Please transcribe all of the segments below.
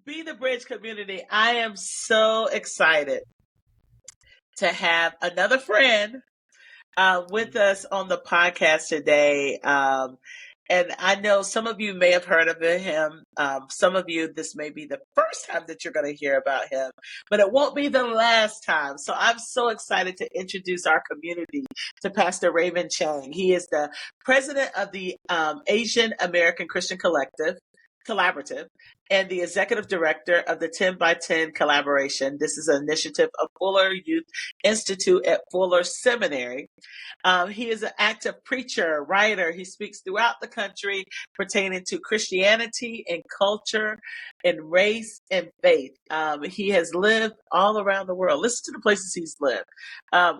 Be the Bridge community. I am so excited to have another friend with us on the podcast today. And I know some of you may have heard of him. Some of you, this may be the first time that you're going to hear about him, but it won't be the last time. So I'm so excited to introduce our community to Pastor Raymond Chang. He is the president of the Asian American Christian Collaborative and the executive director of the 10 by 10 collaboration. This is an initiative of Fuller Youth Institute at Fuller Seminary. He is an active preacher, writer. He speaks throughout the country pertaining to Christianity and culture and race and faith. He has lived all around the world. Listen to the places he's lived.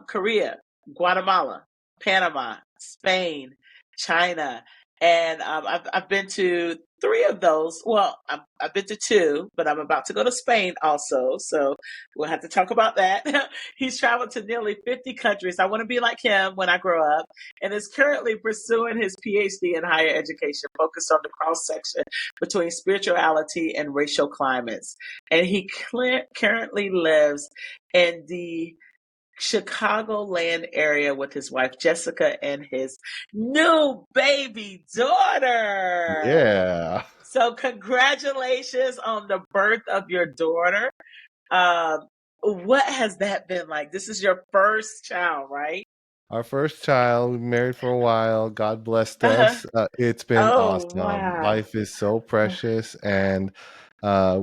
Korea, Guatemala, Panama, Spain, China. And I've been to 3 of those. Well, I've been to 2, but I'm about to go to Spain also. So we'll have to talk about that. He's traveled to nearly 50 countries. I want to be like him when I grow up, and is currently pursuing his PhD in higher education, focused on the cross section between spirituality and racial climates. And he currently lives in the Chicagoland area with his wife Jessica and his new baby daughter. Yeah. So congratulations on the birth of your daughter. What has that been like? This is your first child, right? Our first child, we married for a while. God blessed us. It's been awesome. Wow. Life is so precious. And I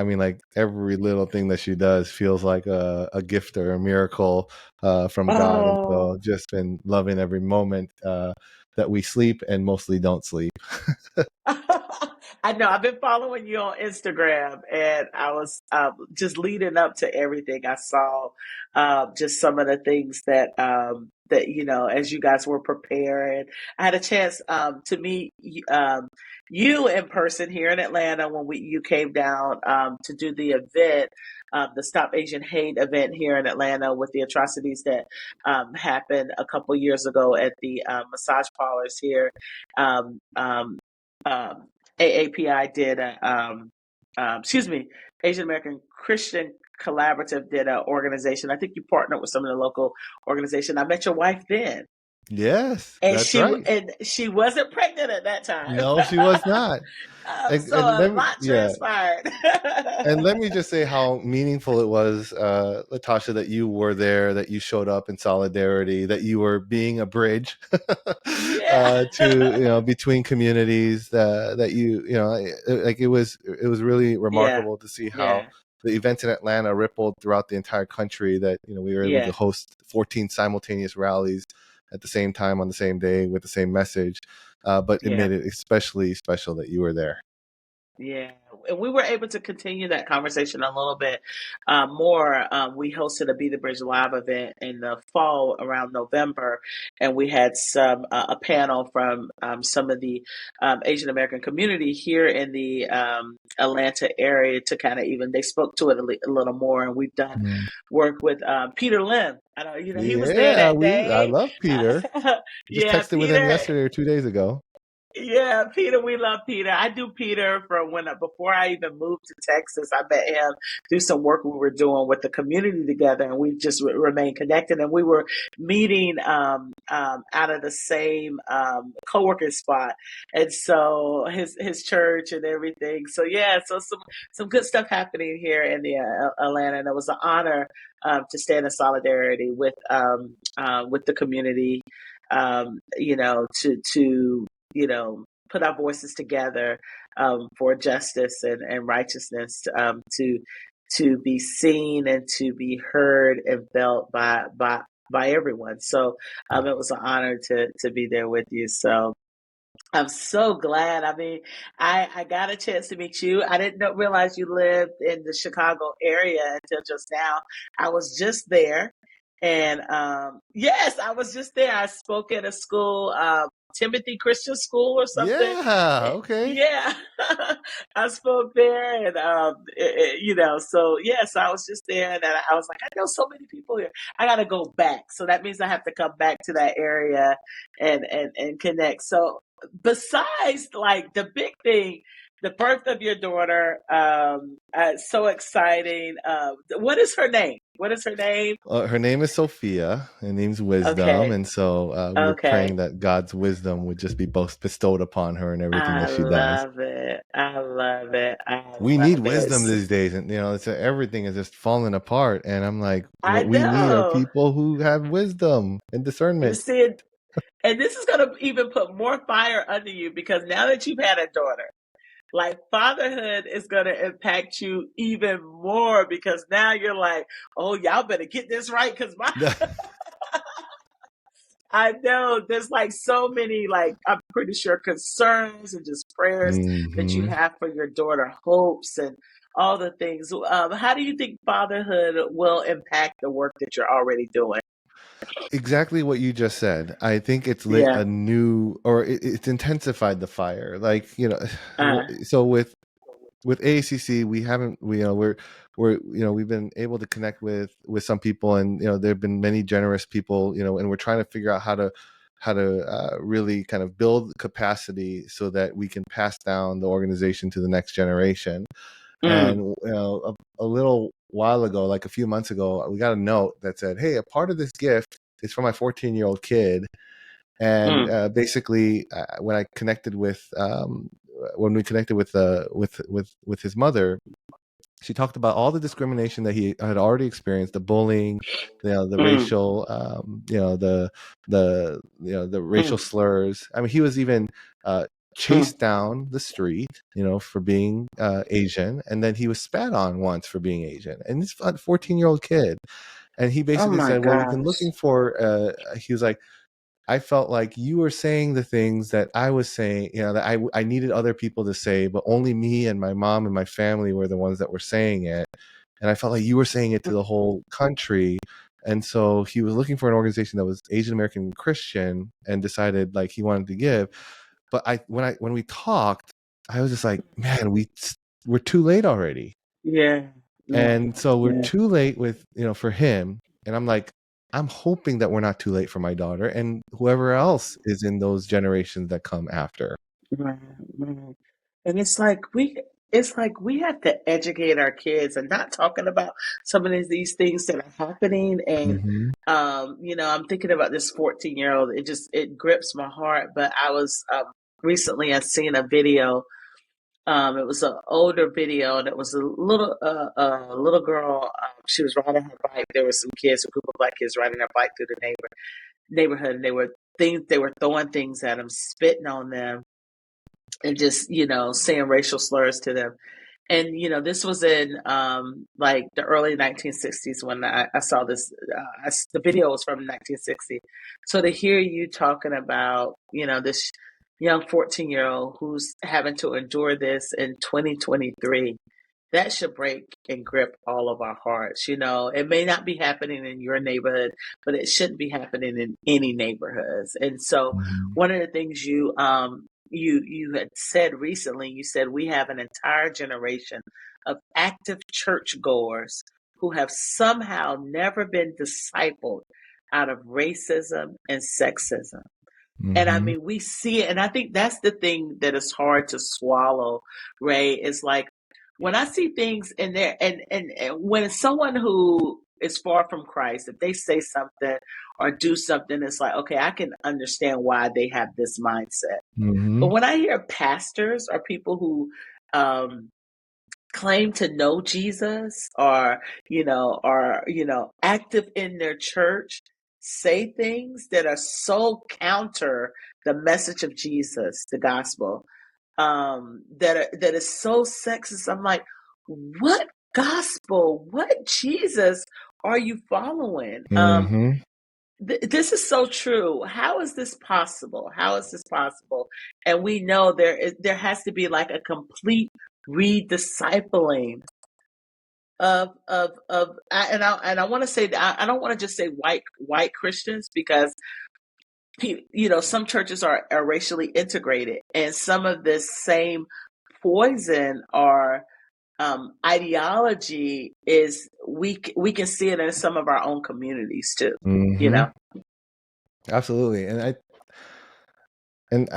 mean, like every little thing that she does feels like a gift or a miracle from God. And so just been loving every moment that we sleep and mostly don't sleep. I know. I've been following you on Instagram, and I was just leading up to everything. I saw just some of the things that as you guys were preparing. I had a chance to meet you in person here in Atlanta when you came down to do the event. The Stop Asian Hate event here in Atlanta with the atrocities that happened a couple years ago at the massage parlors here. AAPI did Asian American Christian Collaborative did an organization. I think you partnered with some of the local organization. I met your wife then. Yes, and that's right. And she wasn't pregnant at that time. No, she was not. So a lot transpired. And let me just say how meaningful it was, Latasha, that you were there, that you showed up in solidarity, that you were being a bridge to between communities. That it was really remarkable to see how the events in Atlanta rippled throughout the entire country. That we were able to host 14 simultaneous rallies at the same time on the same day with the same message. But it made it especially special that you were there. Yeah, and we were able to continue that conversation a little bit more. We hosted a Be the Bridge Live event in the fall around November, and we had a panel from some of the Asian American community here in the Atlanta area to kind of they spoke to it a little more, and we've done work with Peter Lim. I know he was there that day. I love Peter. Just texted with him yesterday or 2 days ago. Yeah, Peter, we love Peter. I do Peter from before I even moved to Texas. I met him through some work we were doing with the community together, and we just remained connected. And we were meeting out of the same co-working spot, and so his church and everything. So so some good stuff happening here in the Atlanta, and it was an honor to stand in solidarity with the community. To put our voices together for justice and righteousness, to be seen and to be heard and felt by everyone. So it was an honor to be there with you. So I'm so glad. I mean, I got a chance to meet you. I didn't realize you lived in the Chicago area until just now. I was just there. And yes, I was just there. I spoke at a school, Timothy Christian School or something. Yeah, okay. Yeah, I spoke there, and so yes, I was just there, and I was like, I know so many people here. I got to go back, so that means I have to come back to that area and connect. So besides, like the big thing the birth of your daughter. So exciting. What is her name? What is her name? Her name is Sophia. Her name's Wisdom. Okay. And so we were praying that God's wisdom would just be both bestowed upon her in everything that she does. I love it. We need wisdom these days. And, everything is just falling apart. And I'm like, what we need are people who have wisdom and discernment. See, and this is going to even put more fire under you, because now that you've had a daughter, like, fatherhood is going to impact you even more, because now you're like, oh, y'all better get this right, because I know there's like so many, like, I'm pretty sure concerns and just prayers that you have for your daughter, hopes and all the things. How do you think fatherhood will impact the work that you're already doing? Exactly what you just said. I think it's lit a new, or it's intensified the fire. Like, so with AACC, we've been able to connect with some people, and there have been many generous people, and we're trying to figure out how to really kind of build capacity so that we can pass down the organization to the next generation. And a little while ago, like a few months ago, we got a note that said, "Hey, a part of this gift is for my 14-year-old kid." And basically, when we connected with his mother, she talked about all the discrimination that he had already experienced, the bullying, the racial, the racial slurs. I mean, he was even chased down the street, for being Asian, and then he was spat on once for being Asian. And this 14-year-old kid, and he basically said, "Well, we've been looking for." He was like, "I felt like you were saying the things that I was saying, that I needed other people to say, but only me and my mom and my family were the ones that were saying it. And I felt like you were saying it to the whole country." And so he was looking for an organization that was Asian American Christian, and decided like he wanted to give. But when we talked, I was just like, man, we're too late already. Yeah. And so we're too late with, for him. And I'm like, I'm hoping that we're not too late for my daughter and whoever else is in those generations that come after. Right. And it's like we have to educate our kids, and not talking about some of these things that are happening. And I'm thinking about this 14-year-old. It grips my heart. But I was recently I seen a video. It was an older video, and it was a little girl. She was riding her bike. There were some kids, a group of black kids, riding their bike through the neighborhood, and they were throwing things at them, spitting on them, and just saying racial slurs to them. And this was in like the early 1960s when I saw this. The video was from 1960. So to hear you talking about this young 14-year-old who's having to endure this in 2023, that should break and grip all of our hearts. It may not be happening in your neighborhood, but it shouldn't be happening in any neighborhoods. And so one of the things you had said recently, you said we have an entire generation of active churchgoers who have somehow never been discipled out of racism and sexism. And I mean, we see it. And I think that's the thing that is hard to swallow, Ray, is like when I see things in there, and when someone who is far from Christ, if they say something or do something, it's like, okay, I can understand why they have this mindset. But when I hear pastors or people who claim to know Jesus, or active in their church, say things that are so counter the message of Jesus, the gospel, that is so sexist, I'm like, what gospel, what Jesus are you following? This is so true. How is this possible? And we know there has to be like a complete rediscipling of I want to say that I don't want to just say white Christians, because some churches are racially integrated, and some of this same poison or ideology is we can see it in some of our own communities too. Absolutely. And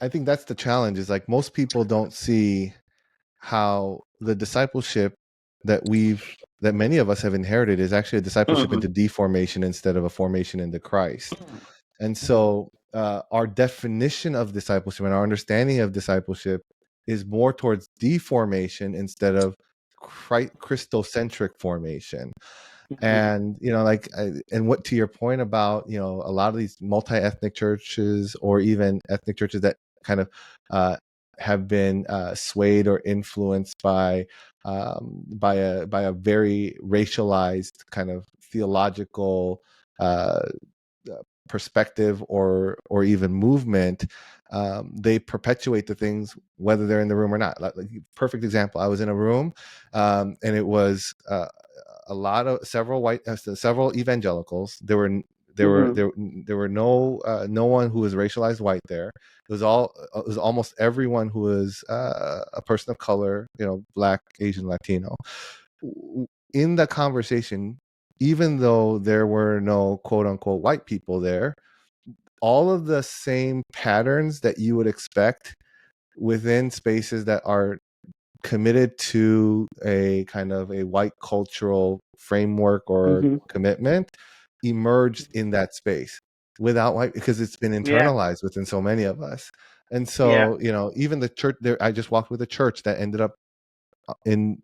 I think that's the challenge, is like most people don't see how the discipleship that many of us have inherited is actually a discipleship into deformation instead of a formation into Christ. And so our definition of discipleship and our understanding of discipleship is more towards deformation instead of Christocentric formation. And and what, to your point about a lot of these multi-ethnic churches, or even ethnic churches that kind of have been swayed or influenced by a very racialized kind of theological perspective or even movement, they perpetuate the things whether they're in the room or not. Like perfect example, I was in a room and it was several evangelicals. There were no one who was racialized white there. It was almost everyone who was a person of color, Black, Asian, Latino. In the conversation, even though there were no quote unquote white people there, all of the same patterns that you would expect within spaces that are committed to a kind of a white cultural framework or commitment emerged in that space without white, because it's been internalized within so many of us. And so, even the church there, I just walked with a church that ended up in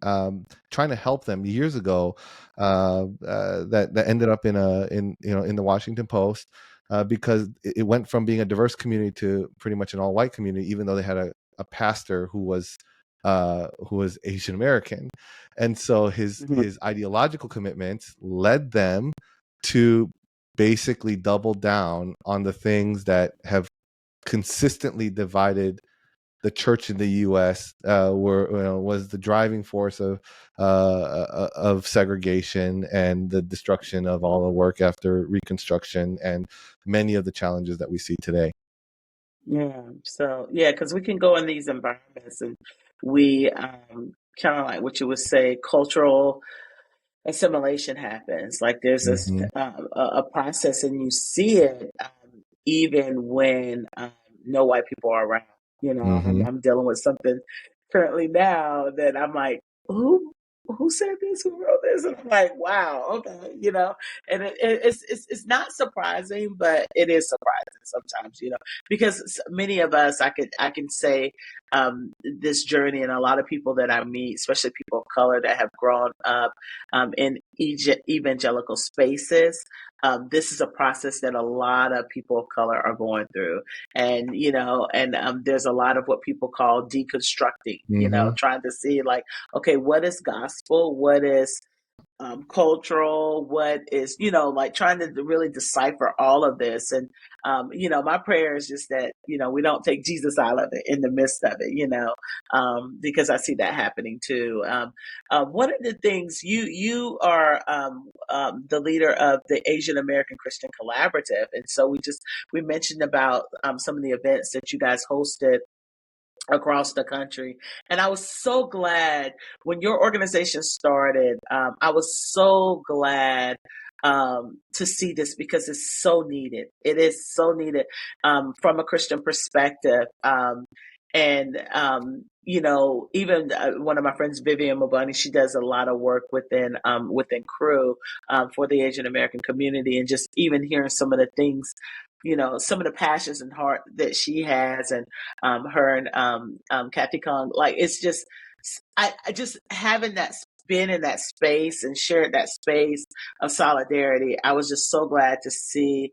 trying to help them years ago, that ended up in the Washington Post, because it went from being a diverse community to pretty much an all white community, even though they had a pastor who was Asian American. And so his ideological commitments led them to basically double down on the things that have consistently divided the church in the U.S. Was the driving force of segregation and the destruction of all the work after Reconstruction and many of the challenges that we see today. Yeah. So because we can go in these environments and we kind of like what you would say, cultural assimilation happens. Like there's this a process, and you see it even when no white people are around. I'm dealing with something currently now that I'm like, who said this? Who wrote this? And I'm like, wow, okay, And it's not surprising, but it is surprising sometimes, because many of us, I can say, this journey, and a lot of people that I meet, especially people of color that have grown up in evangelical spaces. This is a process that a lot of people of color are going through, and there's a lot of what people call deconstructing. Trying to see like, okay, what is gospel, what is cultural, what is, like trying to really decipher all of this. And, my prayer is just that, we don't take Jesus out of it in the midst of it, because I see that happening too. One of the things you are the leader of the Asian American Christian Collaborative. And so we mentioned about some of the events that you guys hosted across the country. And I was so glad when your organization started. I was so glad to see this, because it's so needed. It is so needed from a Christian perspective. And even one of my friends, Vivian Mabani, she does a lot of work within Crew for the Asian American community, and just even hearing some of the things, some of the passions and heart that she has, and her and Kathy Kong, like it's just, I just having been in that space and shared that space of solidarity. I was just so glad to see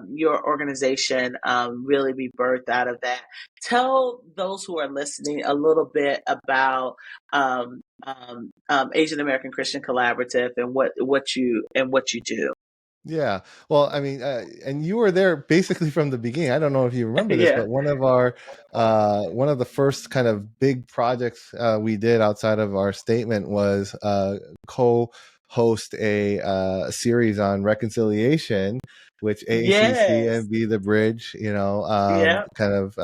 your organization really be birthed out of that. Tell those who are listening a little bit about Asian American Christian Collaborative and what you do. Yeah. Well, I mean, and you were there basically from the beginning. I don't know if you remember this, but one of the first kind of big projects we did outside of our statement was co-host a series on reconciliation, which AACC and Be the Bridge, kind of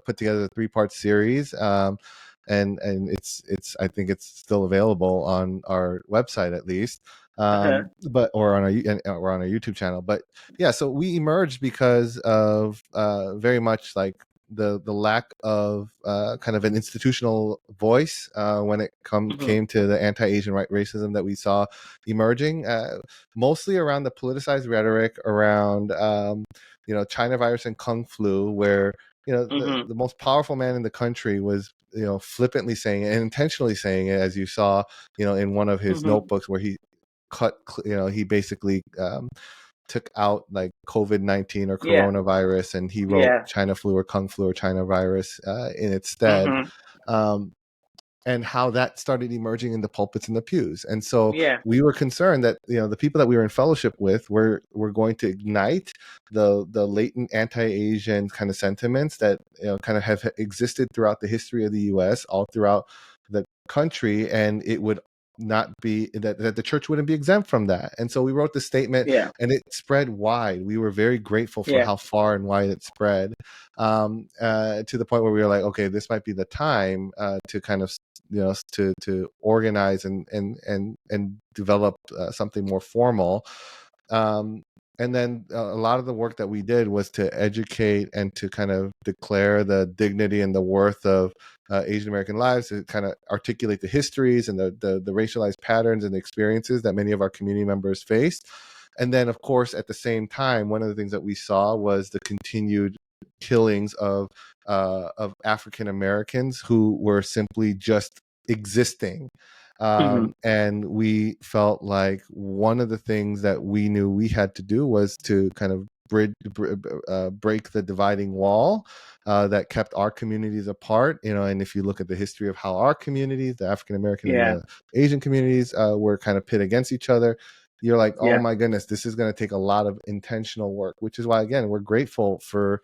put together a 3-part series. and I think it's still available on our website at least, but or on our YouTube channel. But yeah, so we emerged because of very much like the lack of kind of an institutional voice when it came to the anti-Asian racism that we saw emerging, mostly around the politicized rhetoric around China virus and Kung flu, where the most powerful man in the country was flippantly saying it and intentionally saying it, as you saw in one of his notebooks where he he basically took out like COVID-19 or coronavirus, and he wrote China flu or Kung flu or China virus in its stead. And how that started emerging in the pulpits and the pews. And so we were concerned that the people that we were in fellowship with were going to ignite the latent anti-Asian kind of sentiments that kind of have existed throughout the history of the US, all throughout the country, and it would not be that the church wouldn't be exempt from that. And so we wrote the statement, and it spread wide. We were very grateful for how far and wide it spread, to the point where we were like, okay, this might be the time to kind of to organize and develop something more formal. And then a lot of the work that we did was to educate and to kind of declare the dignity and the worth of Asian American lives, to kind of articulate the histories and the racialized patterns and experiences that many of our community members faced. And then, of course, at the same time, one of the things that we saw was the continued killings of African Americans who were simply just existing. And we felt like one of the things that we knew we had to do was to kind of break the dividing wall that kept our communities apart. And if you look at the history of how our communities, the African American and the Asian communities, were kind of pit against each other, you're like, oh my goodness, this is going to take a lot of intentional work, which is why, again, we're grateful for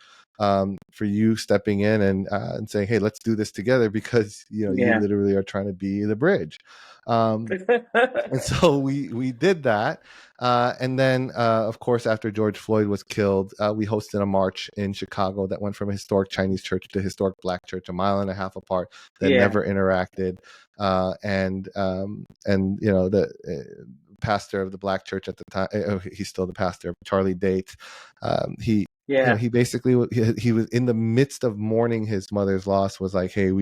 you stepping in and saying, hey, let's do this together, because you literally are trying to be the bridge. And so we did that. And then, of course, after George Floyd was killed, we hosted a march in Chicago that went from a historic Chinese church to a historic Black church, 1.5 miles apart, that never interacted. And the pastor of the Black church at the time, he's still the pastor, Charlie Date, he basically he was in the midst of mourning his mother's loss, was like, hey,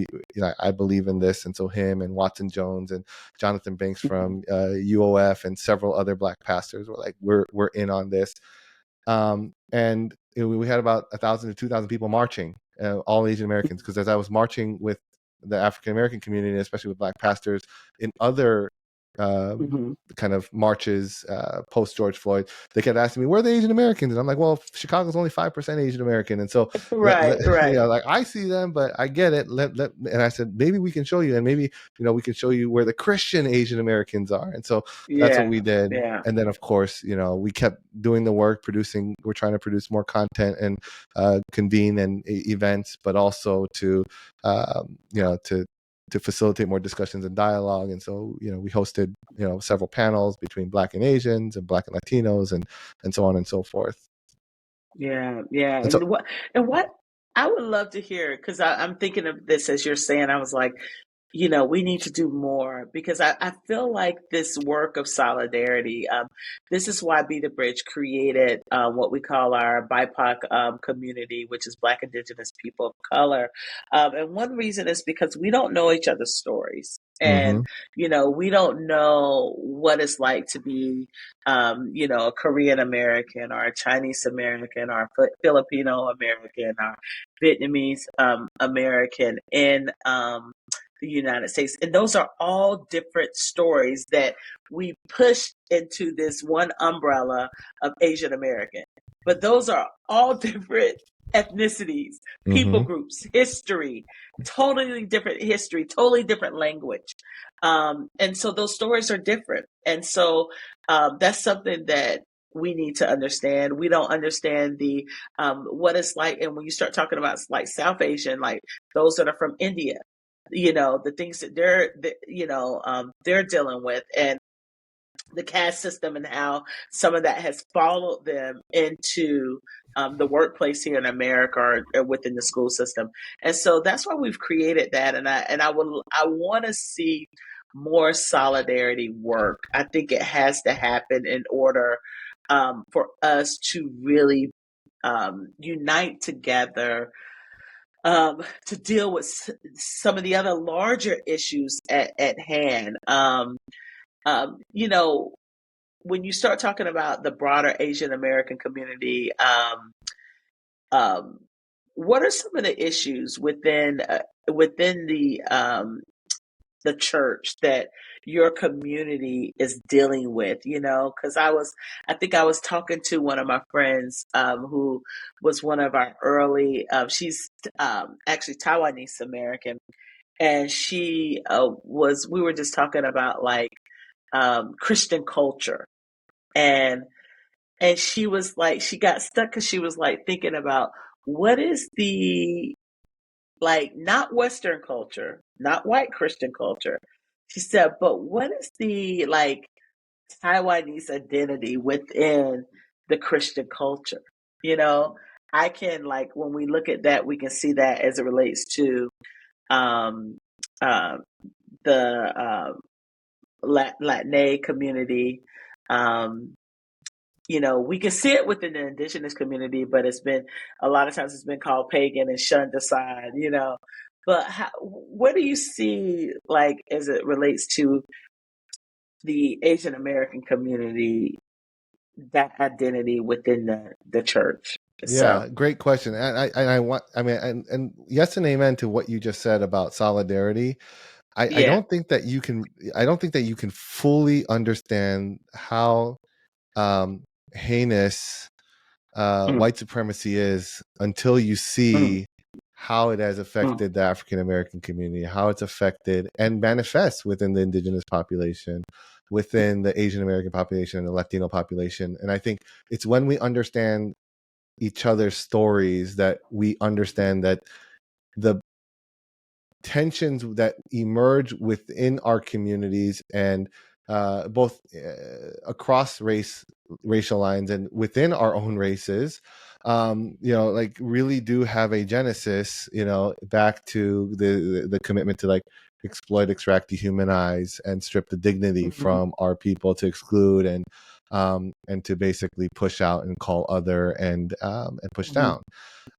I believe in this. And so him and Watson Jones and Jonathan Banks from UOF and several other Black pastors were like, we're in on this. And we had about 1,000 to 2,000 people marching, all Asian Americans, because as I was marching with the African American community, especially with Black pastors in other kind of marches post George Floyd, they kept asking me, where are the Asian Americans? And I'm like, well, Chicago's only 5% Asian American, and so right. Like, I see them, but I get it. And I said, maybe we can show you, and maybe we can show you where the Christian Asian Americans are. And so that's what we did. And then, of course, we kept doing the work, we're trying to produce more content and convene and events, but also to facilitate more discussions and dialogue. And so, we hosted, several panels between Black and Asians and Black and Latinos and so on and so forth. Yeah. And what I would love to hear, because I'm thinking of this as you're saying, I was like, we need to do more, because I feel like this work of solidarity, this is why Be the Bridge created what we call our BIPOC community, which is Black, Indigenous people of color. And one reason is because we don't know each other's stories. And, we don't know what it's like to be, a Korean American or a Chinese American or a Filipino American or Vietnamese American in the United States. And those are all different stories that we push into this one umbrella of Asian American. But those are all different ethnicities, people groups, history, totally different history, totally different language. And so those stories are different. And so that's something that we need to understand. We don't understand the what it's like. And when you start talking about like South Asian, like those that are from India, the things that they're dealing with, and the caste system, and how some of that has followed them into the workplace here in America or within the school system. And so that's why we've created that. And I want to see more solidarity work. I think it has to happen in order for us to really unite together to deal with some of the other larger issues at hand. You know, when you start talking about the broader Asian American community, um, what are some of the issues within the church that your community is dealing with? You know, because I think I was talking to one of my friends who was one of our early. She's actually Taiwanese American, and she was. We were just talking about like Christian culture, and she was like, she got stuck because she was like thinking about what is the, like, not Western culture, not white Christian culture. She said, but what is the, like, Taiwanese identity within the Christian culture? You know, I can, like, when we look at that, we can see that as it relates to um, uh, the Latin community. Um, you know, we can see it within the indigenous community, but a lot of times it's been called pagan and shunned aside, you know. But what do you see, like, as it relates to the Asian American community, that identity within the church itself? Yeah, great question. And yes and amen to what you just said about solidarity. I Yeah. don't think that you can. I don't think that you can fully understand how heinous Mm, white supremacy is until you mm, see how it has mm, affected the African American community, how it's affected and manifests within the indigenous population, within the Asian American population and the Latino population. And I think it's when we understand each other's stories that we understand that the tensions that emerge within our communities and both across racial lines and within our own races, you know, like really do have a genesis, you know, back to the commitment to like exploit, extract, dehumanize, and strip the dignity mhm, from our people, to exclude and to basically push out and call other and push mhm, down.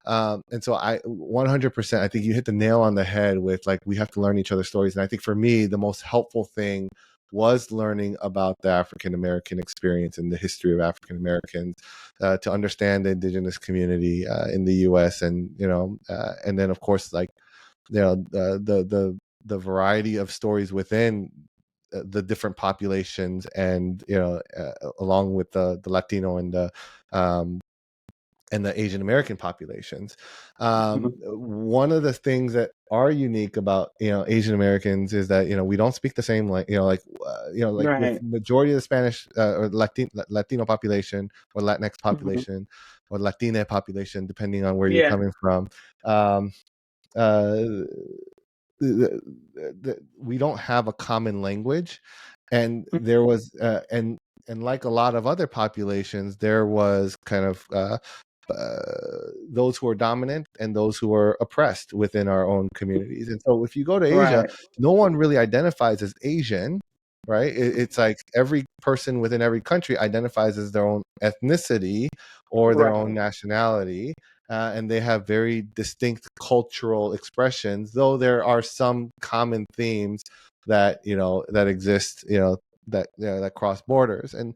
And so I 100%, I think you hit the nail on the head with like, we have to learn each other's stories. And I think for me, the most helpful thing was learning about the African American experience and the history of African Americans, to understand the indigenous community in the U.S. And, you know, and then of course, like, you know, the variety of stories within the different populations, and you know, along with the Latino um, and the Asian American populations. mhm. One of the things that are unique about, you know, Asian Americans is that, you know, we don't speak the same, like, you know, like you know, like with Right. majority of the Spanish or Latino population or Latinx Mhm. population or Latina population, depending on where you're Yeah. coming from. Um, uh, we don't have a common language, and there Mhm. was and like a lot of other populations, there was kind of those who are dominant and those who are oppressed within our own communities. And so if you go to Asia, Right. no one really identifies as Asian, right? It's like every person within every country identifies as their own ethnicity or their own Right. nationality, and they have very distinct cultural expressions, though there are some common themes that, you know, that exist, you know, that, you know, that cross borders. And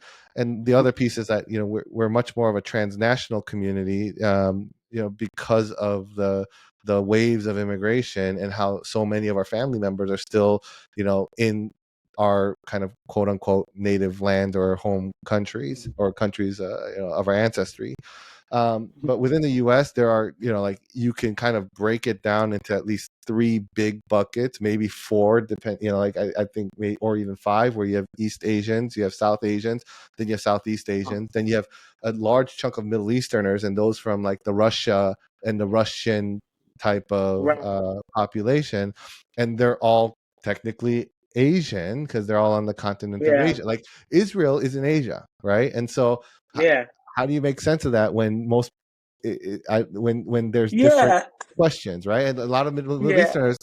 the other piece is that, you know, we're much more of a transnational community, you know, because of the waves of immigration and how so many of our family members are still, you know, in our kind of quote unquote native land or home countries or countries, you know, of our ancestry. But within the US, there are, you know, like you can kind of break it down into at least three big buckets, maybe four, depend, you know, like I think maybe, or even five, where you have East Asians, you have South Asians, then you have Southeast Asians, then you have a large chunk of Middle Easterners and those from like the Russia and the Russian type of Right. population. And they're all technically Asian because they're all on the continent of Yeah. Asia. Like Israel is in Asia, right? And so Yeah. how do you make sense of that when most when there's different questions, right? And a lot of Middle Easterners,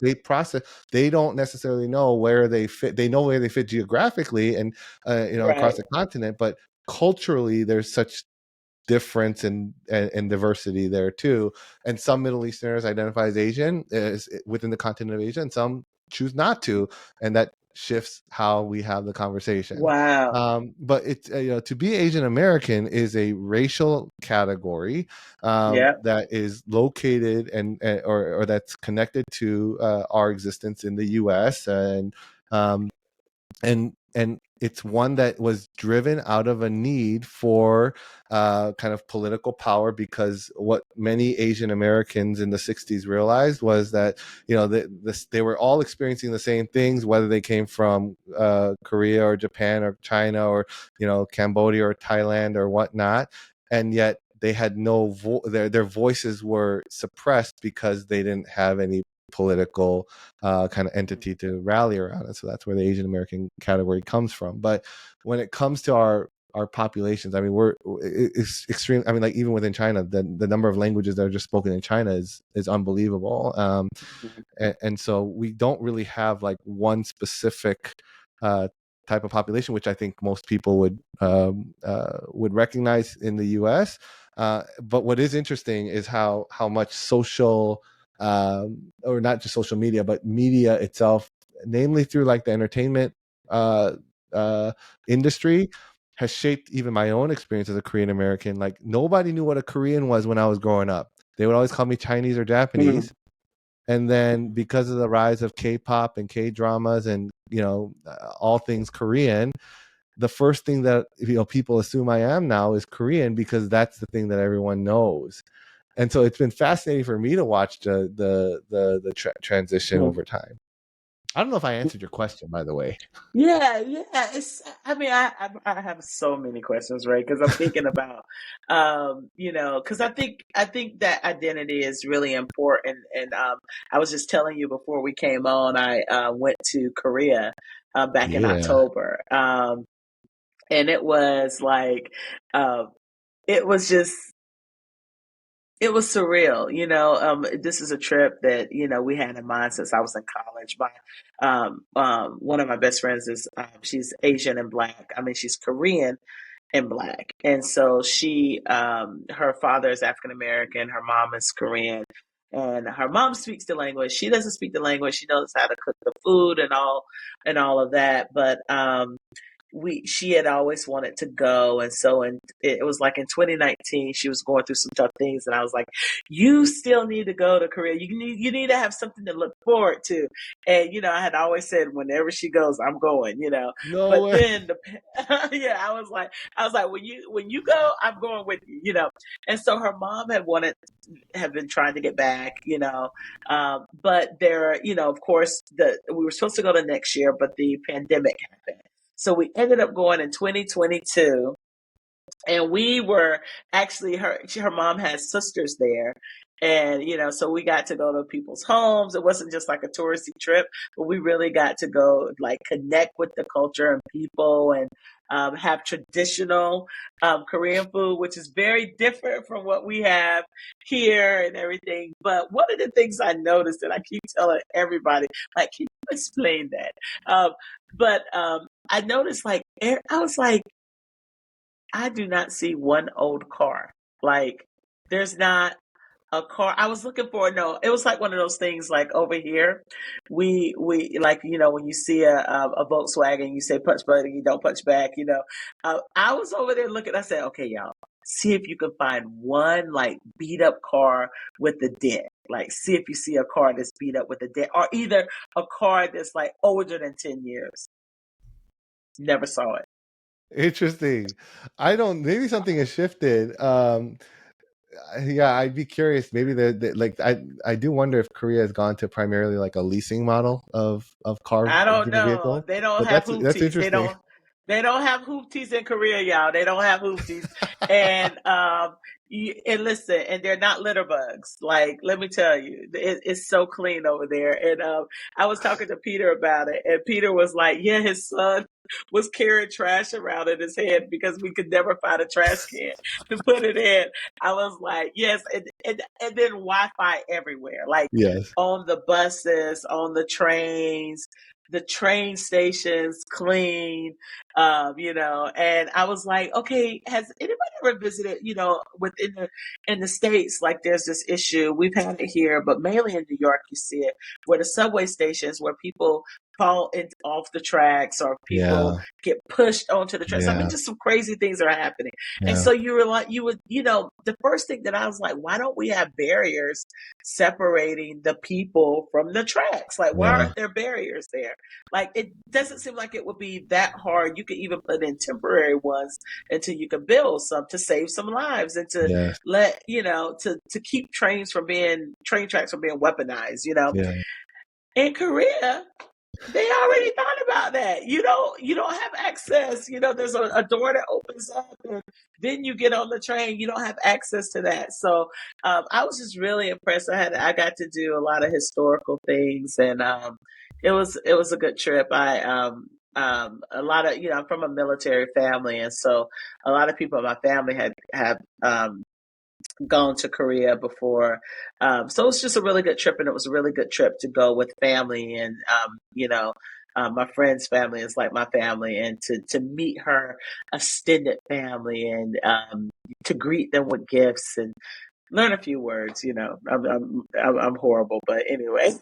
they don't necessarily know where they fit. They know where they fit geographically and across the continent, but culturally there's such difference and diversity there too. And some Middle Easterners identify as Asian within the continent of Asia, and some choose not to, and that shifts how we have the conversation. Wow. But it's to be Asian American is a racial category that is located or that's connected to our existence in the U.S. and it's one that was driven out of a need for kind of political power, because what many Asian Americans in the 60s realized was that they were all experiencing the same things, whether they came from Korea or Japan or China or Cambodia or Thailand or whatnot, and yet they had no their voices were suppressed because they didn't have any political kind of entity to rally around it. So that's where the Asian American category comes from. But when it comes to our populations, I mean, it's extreme. I mean, like even within China, the number of languages that are just spoken in China is unbelievable. And so we don't really have like one specific type of population, which I think most people would recognize in the U.S. But what is interesting is how much social or not just social media, but media itself, namely through like the entertainment industry, has shaped even my own experience as a Korean American. Like nobody knew what a Korean was when I was growing up. They would always call me Chinese or Japanese. And then because of the rise of K-pop and K-dramas and all things Korean, the first thing that people assume I am now is Korean, because that's the thing that everyone knows. And so it's been fascinating for me to watch the transition over time. I don't know if I answered your question, by the way. Yeah. I mean, I have so many questions, right? Because I'm thinking about, because I think that identity is really important. And I was just telling you before we came on, I went to Korea back in October, and it was like, it was just. It was surreal, this is a trip that, we had in mind since I was in college. One of my best friends is, she's Asian and Black. I mean, she's Korean and Black. And so her father is African American, her mom is Korean, and her mom speaks the language. She doesn't speak the language. She knows how to cook the food and all of that. But, she had always wanted to go, and so it was like in 2019 she was going through some tough things, and I was like, you still need to go to Korea. You need to have something to look forward to. And I had always said whenever she goes, I'm going. No but way. Then I was like when you go, I'm going with you. And so her mom have been trying to get back, but there, of course, we were supposed to go the next year, but the pandemic happened. So we ended up going in 2022, and we were actually her mom has sisters there. And, so we got to go to people's homes. It wasn't just like a touristy trip, but we really got to go like connect with the culture and people, and have traditional Korean food, which is very different from what we have here and everything. But one of the things I noticed, and I keep telling everybody, like, can you explain that? But I noticed, like, I was like, I do not see one old car. Like, there's not a car. I was looking for, no, it was like one of those things like over here. We like, when you see a Volkswagen, you say punch button, you don't punch back, I was over there looking, I said, okay, y'all, see if you can find one like beat up car with a dent. Like, see if you see a car that's beat up with a dent, or either a car that's like older than 10 years. Never saw it. Interesting. Maybe something has shifted. Yeah, I'd be curious. Maybe like I do wonder if Korea has gone to primarily like a leasing model of cars. I don't know. Vehicles. They don't have hoopties. That's interesting. They don't have hoopties in Korea, y'all. They don't have hoopties. And And listen, and they're not litter bugs. Like, let me tell you, it's so clean over there. And I was talking to Peter about it, and Peter was like, "Yeah, his son was carrying trash around in his head because we could never find a trash can to put it in." I was like, "Yes," and then Wi-Fi everywhere, like Yes. on the buses, on the trains. The train stations clean, and I was like, okay, has anybody ever visited, in the States, like there's this issue, we've had it here, but mainly in New York, you see it, where the subway stations where people fall off the tracks or people Yeah. get pushed onto the tracks. I mean, Yeah. just some crazy things are happening. And Yeah. so the first thing that I was like, why don't we have barriers separating the people from the tracks? Like, why aren't there barriers there? Like, it doesn't seem like it would be that hard. You could even put in temporary ones until you can build some to save some lives and to let, to keep train tracks from being weaponized, Yeah. In Korea, they already thought about that. You don't have access. There's a door that opens up, and then you get on the train. You don't have access to that. So I was just really impressed. I got to do a lot of historical things, and it was a good trip. A lot of I'm from a military family, and so a lot of people in my family have gone to Korea before. So it was just a really good trip, and it was a really good trip to go with family. And, my friend's family is like my family, and to meet her extended family and to greet them with gifts and learn a few words. I'm horrible, but anyway.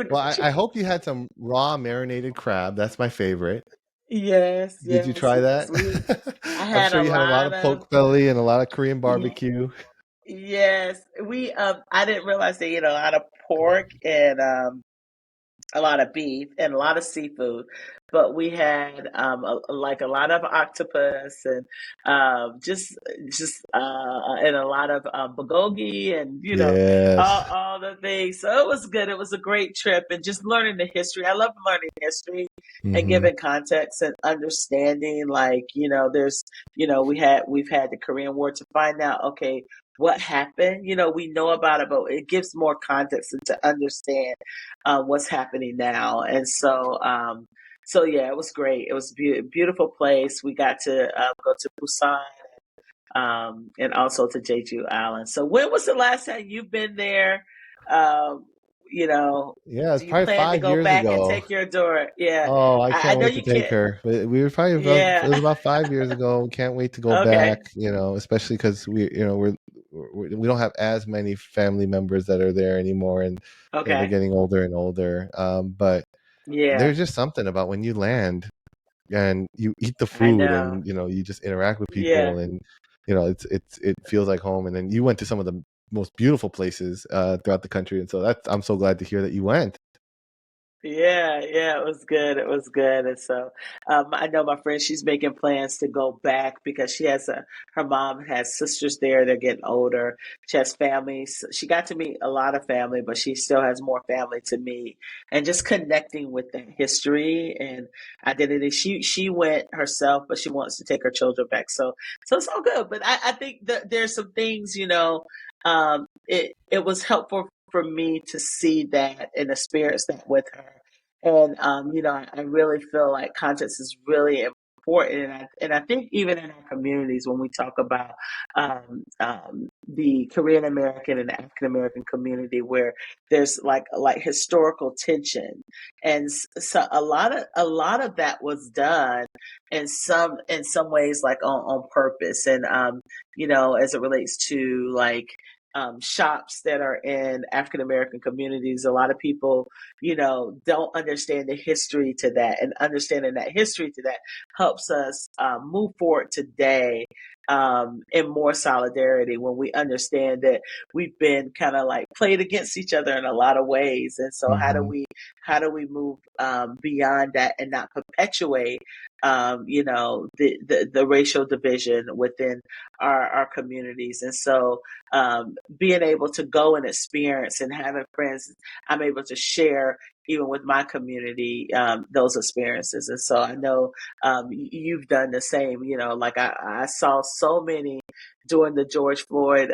Well, I hope you had some raw marinated crab. That's my favorite. Yes, Did you yes, try yes. that? I I'm had sure a you had a lot lot of of pork belly and a lot of Korean barbecue. yes. I didn't realize they eat a lot of pork and a lot of beef and a lot of seafood, but we had like a lot of octopus and just and a lot of bulgogi and Yes. all the things. So it was good. It was a great trip and just learning the history. I love learning history and Mm-hmm. giving context and understanding. Like there's we've had the Korean War to find out. Okay, what happened? We know about it, but it gives more context and to understand what's happening now. And so yeah, it was great. It was a beautiful place. We got to go to Busan and also to Jeju Island. So when was the last time you've been there? Um, Yeah, it's do you probably plan to 5 go years back and ago. take your daughter? Yeah, Oh, I I can't know wait to you take can't. her. We were probably it Yeah. was about 5 years ago. Can't wait to go Okay. back. Especially because we don't have as many family members that are there anymore, and they're Okay. getting older and older. But Yeah, there's just something about when you land and you eat the I food, know. and you just interact with Yeah. people, and it feels like home. And then you went to some of the most beautiful places throughout the country, and so I'm so glad to hear that you went. Yeah, yeah, it was good. It was good. And so I know my friend, she's making plans to go back because her mom has sisters there. They're getting older. She has family. She got to meet a lot of family, but she still has more family to meet and just connecting with the history and identity. She went herself, but she wants to take her children back. So it's all good. But I think that there's some things, it was helpful for me to see that and experience that with her. And I really feel like context is really important, and I think even in our communities when we talk about the Korean American and the African American community, where there's like historical tension, and so a lot of that was done in some ways like on purpose, and as it relates to like shops that are in African American communities. A lot of people, don't understand the history to that, and understanding that history to that helps us move forward today in more solidarity when we understand that we've been kind of like played against each other in a lot of ways. And so, Hmm. how do we move beyond that and not perpetuate, the racial division within our communities? And so, being able to go and experience and having friends, I'm able to share even with my community those experiences. And so I know you've done the same. Like I saw so many during the George Floyd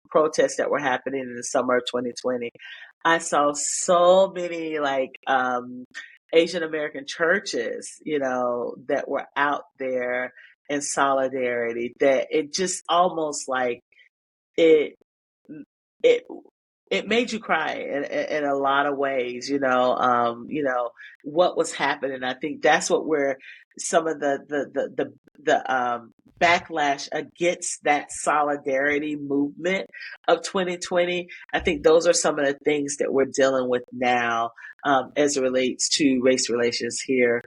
protests that were happening in the summer of 2020. I saw so many Asian American churches, that were out there in solidarity, that it just almost like it it it made you cry in a lot of ways, what was happening. I think that's what we're some of the backlash against that solidarity movement of 2020. I think those are some of the things that we're dealing with now, as it relates to race relations here,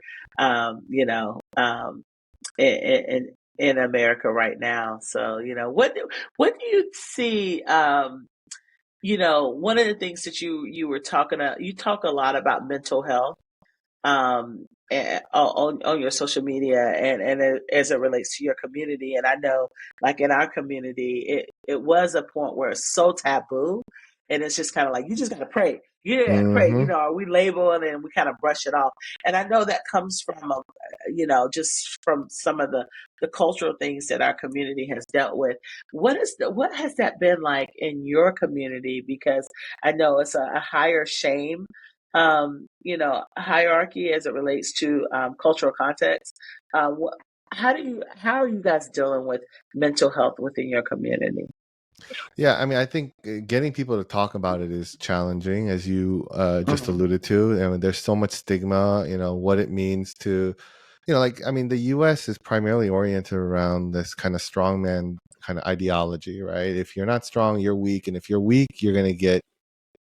in America right now. So, what do you see? One of the things that you were talking about, you talk a lot about mental health, on your social media, and as it relates to your community. And I know, like in our community, it was a point where it's so taboo, and it's just kind of like, you just got to pray. You got to pray. Are we labeled, and we kind of brush it off. And I know that comes from, just from some of the cultural things that our community has dealt with. What has that been like in your community? Because I know it's a higher shame, hierarchy as it relates to cultural context. How are you guys dealing with mental health within your community? Yeah, I mean, I think getting people to talk about it is challenging, as you just alluded to. I mean, there's so much stigma, what it means to, I mean, the U.S. is primarily oriented around this kind of strongman kind of ideology, right? If you're not strong, you're weak. And if you're weak, you're going to get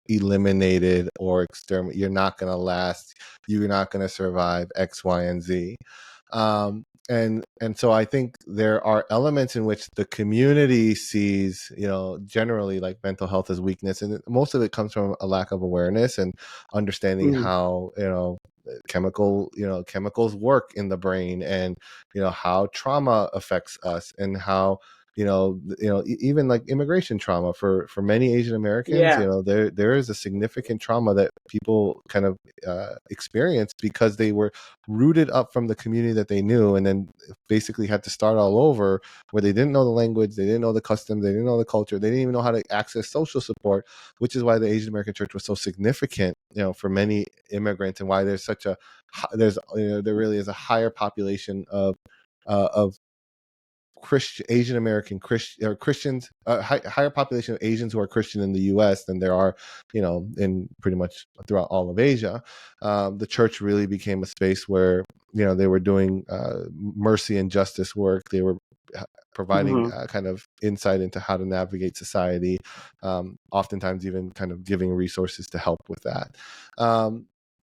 eliminated or exterminated. You're not going to last. You're not going to survive X, Y, and Z. And so I think there are elements in which the community sees, generally like mental health as weakness, and most of it comes from a lack of awareness and understanding how chemicals work in the brain, and how trauma affects us, and how even like immigration trauma for many Asian Americans, there is a significant trauma that people kind of experience because they were rooted up from the community that they knew, and then basically had to start all over, where they didn't know the language, they didn't know the customs, they didn't know the culture, they didn't even know how to access social support, which is why the Asian American church was so significant, for many immigrants, and why there's such a there really is a higher population of Asian American Christians, higher population of Asians who are Christian in the U.S. than there are, in pretty much throughout all of Asia. The church really became a space where, they were doing mercy and justice work. They were providing kind of insight into how to navigate society, oftentimes even kind of giving resources to help with that.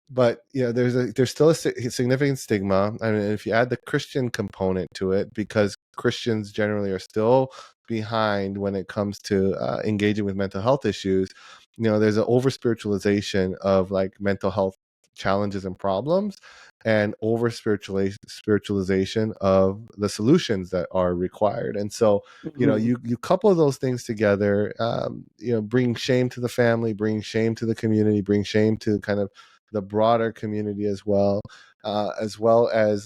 But there's still a significant stigma. I mean, if you add the Christian component to it, because Christians generally are still behind when it comes to engaging with mental health issues, there's an over spiritualization of like mental health challenges and problems, and over spiritualization of the solutions that are required. And so you couple those things together, bring shame to the family, bring shame to the community, bring shame to kind of the broader community as well as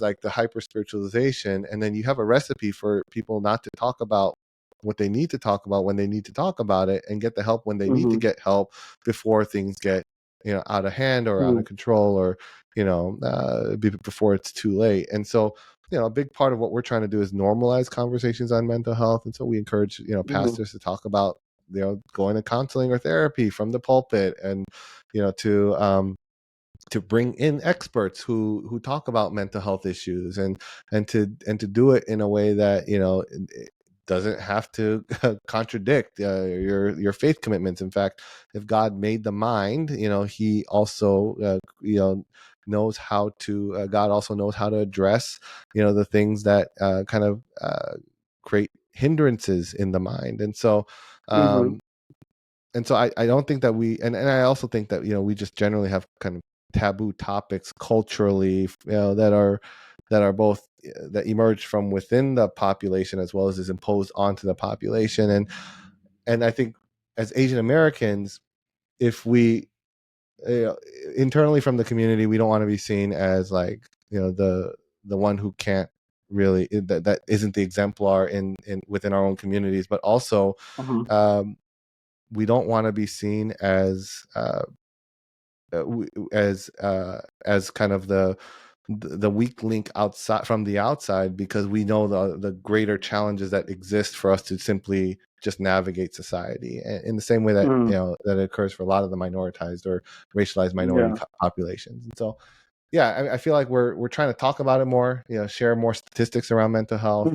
like the hyper spiritualization. And then you have a recipe for people not to talk about what they need to talk about when they need to talk about it, and get the help when they need to get help before things get out of hand or out of control, or before it's too late. And so a big part of what we're trying to do is normalize conversations on mental health. And so we encourage pastors to talk about going to counseling or therapy from the pulpit, and to bring in experts who talk about mental health issues, and to do it in a way that it doesn't have to contradict your faith commitments. In fact, if God made the mind, he also knows how to God also knows how to address the things that kind of create hindrances in the mind. And so I don't think that and I also think that we just generally have kind of taboo topics culturally, that are both that emerge from within the population as well as is imposed onto the population. And I think as Asian Americans, if we internally from the community, we don't want to be seen as like the one who can't really, that isn't the exemplar in within our own communities, but also we don't want to be seen as kind of the weak link outside from the outside, because we know the greater challenges that exist for us to simply just navigate society in the same way that that occurs for a lot of the minoritized or racialized minority populations. And so I feel like we're trying to talk about it more, share more statistics around mental health,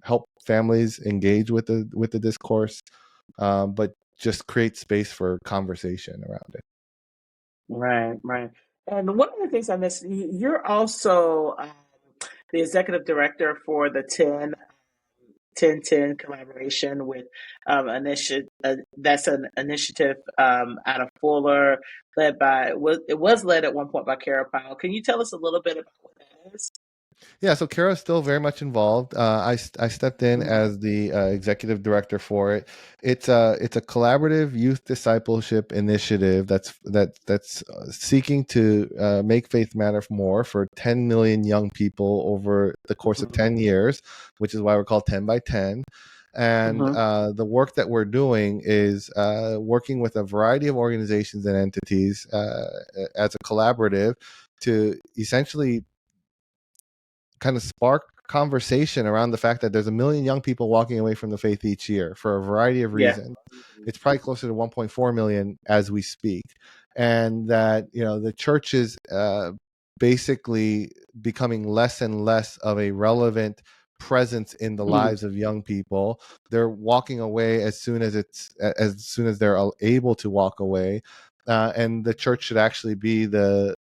help families engage with the discourse, but just create space for conversation around it. Right. And one of the things I missed, you're also the executive director for the 10-10 collaboration with initiative. That's an initiative out of Fuller, led by it was led at one point by Kara Powell. Can you tell us a little bit about what that is? Yeah, so Kara's still very much involved. I stepped in as the executive director for it. It's a collaborative youth discipleship initiative that's seeking to make faith matter more for 10 million young people over the course of 10 years, which is why we're called 10 by 10. And the work that we're doing is working with a variety of organizations and entities as a collaborative to essentially kind of spark conversation around the fact that there's 1 million young people walking away from the faith each year for a variety of reasons. It's probably closer to 1.4 million as we speak, and that the church is basically becoming less and less of a relevant presence in the lives of young people. They're walking away as soon as they're able to walk away, and the church should actually be the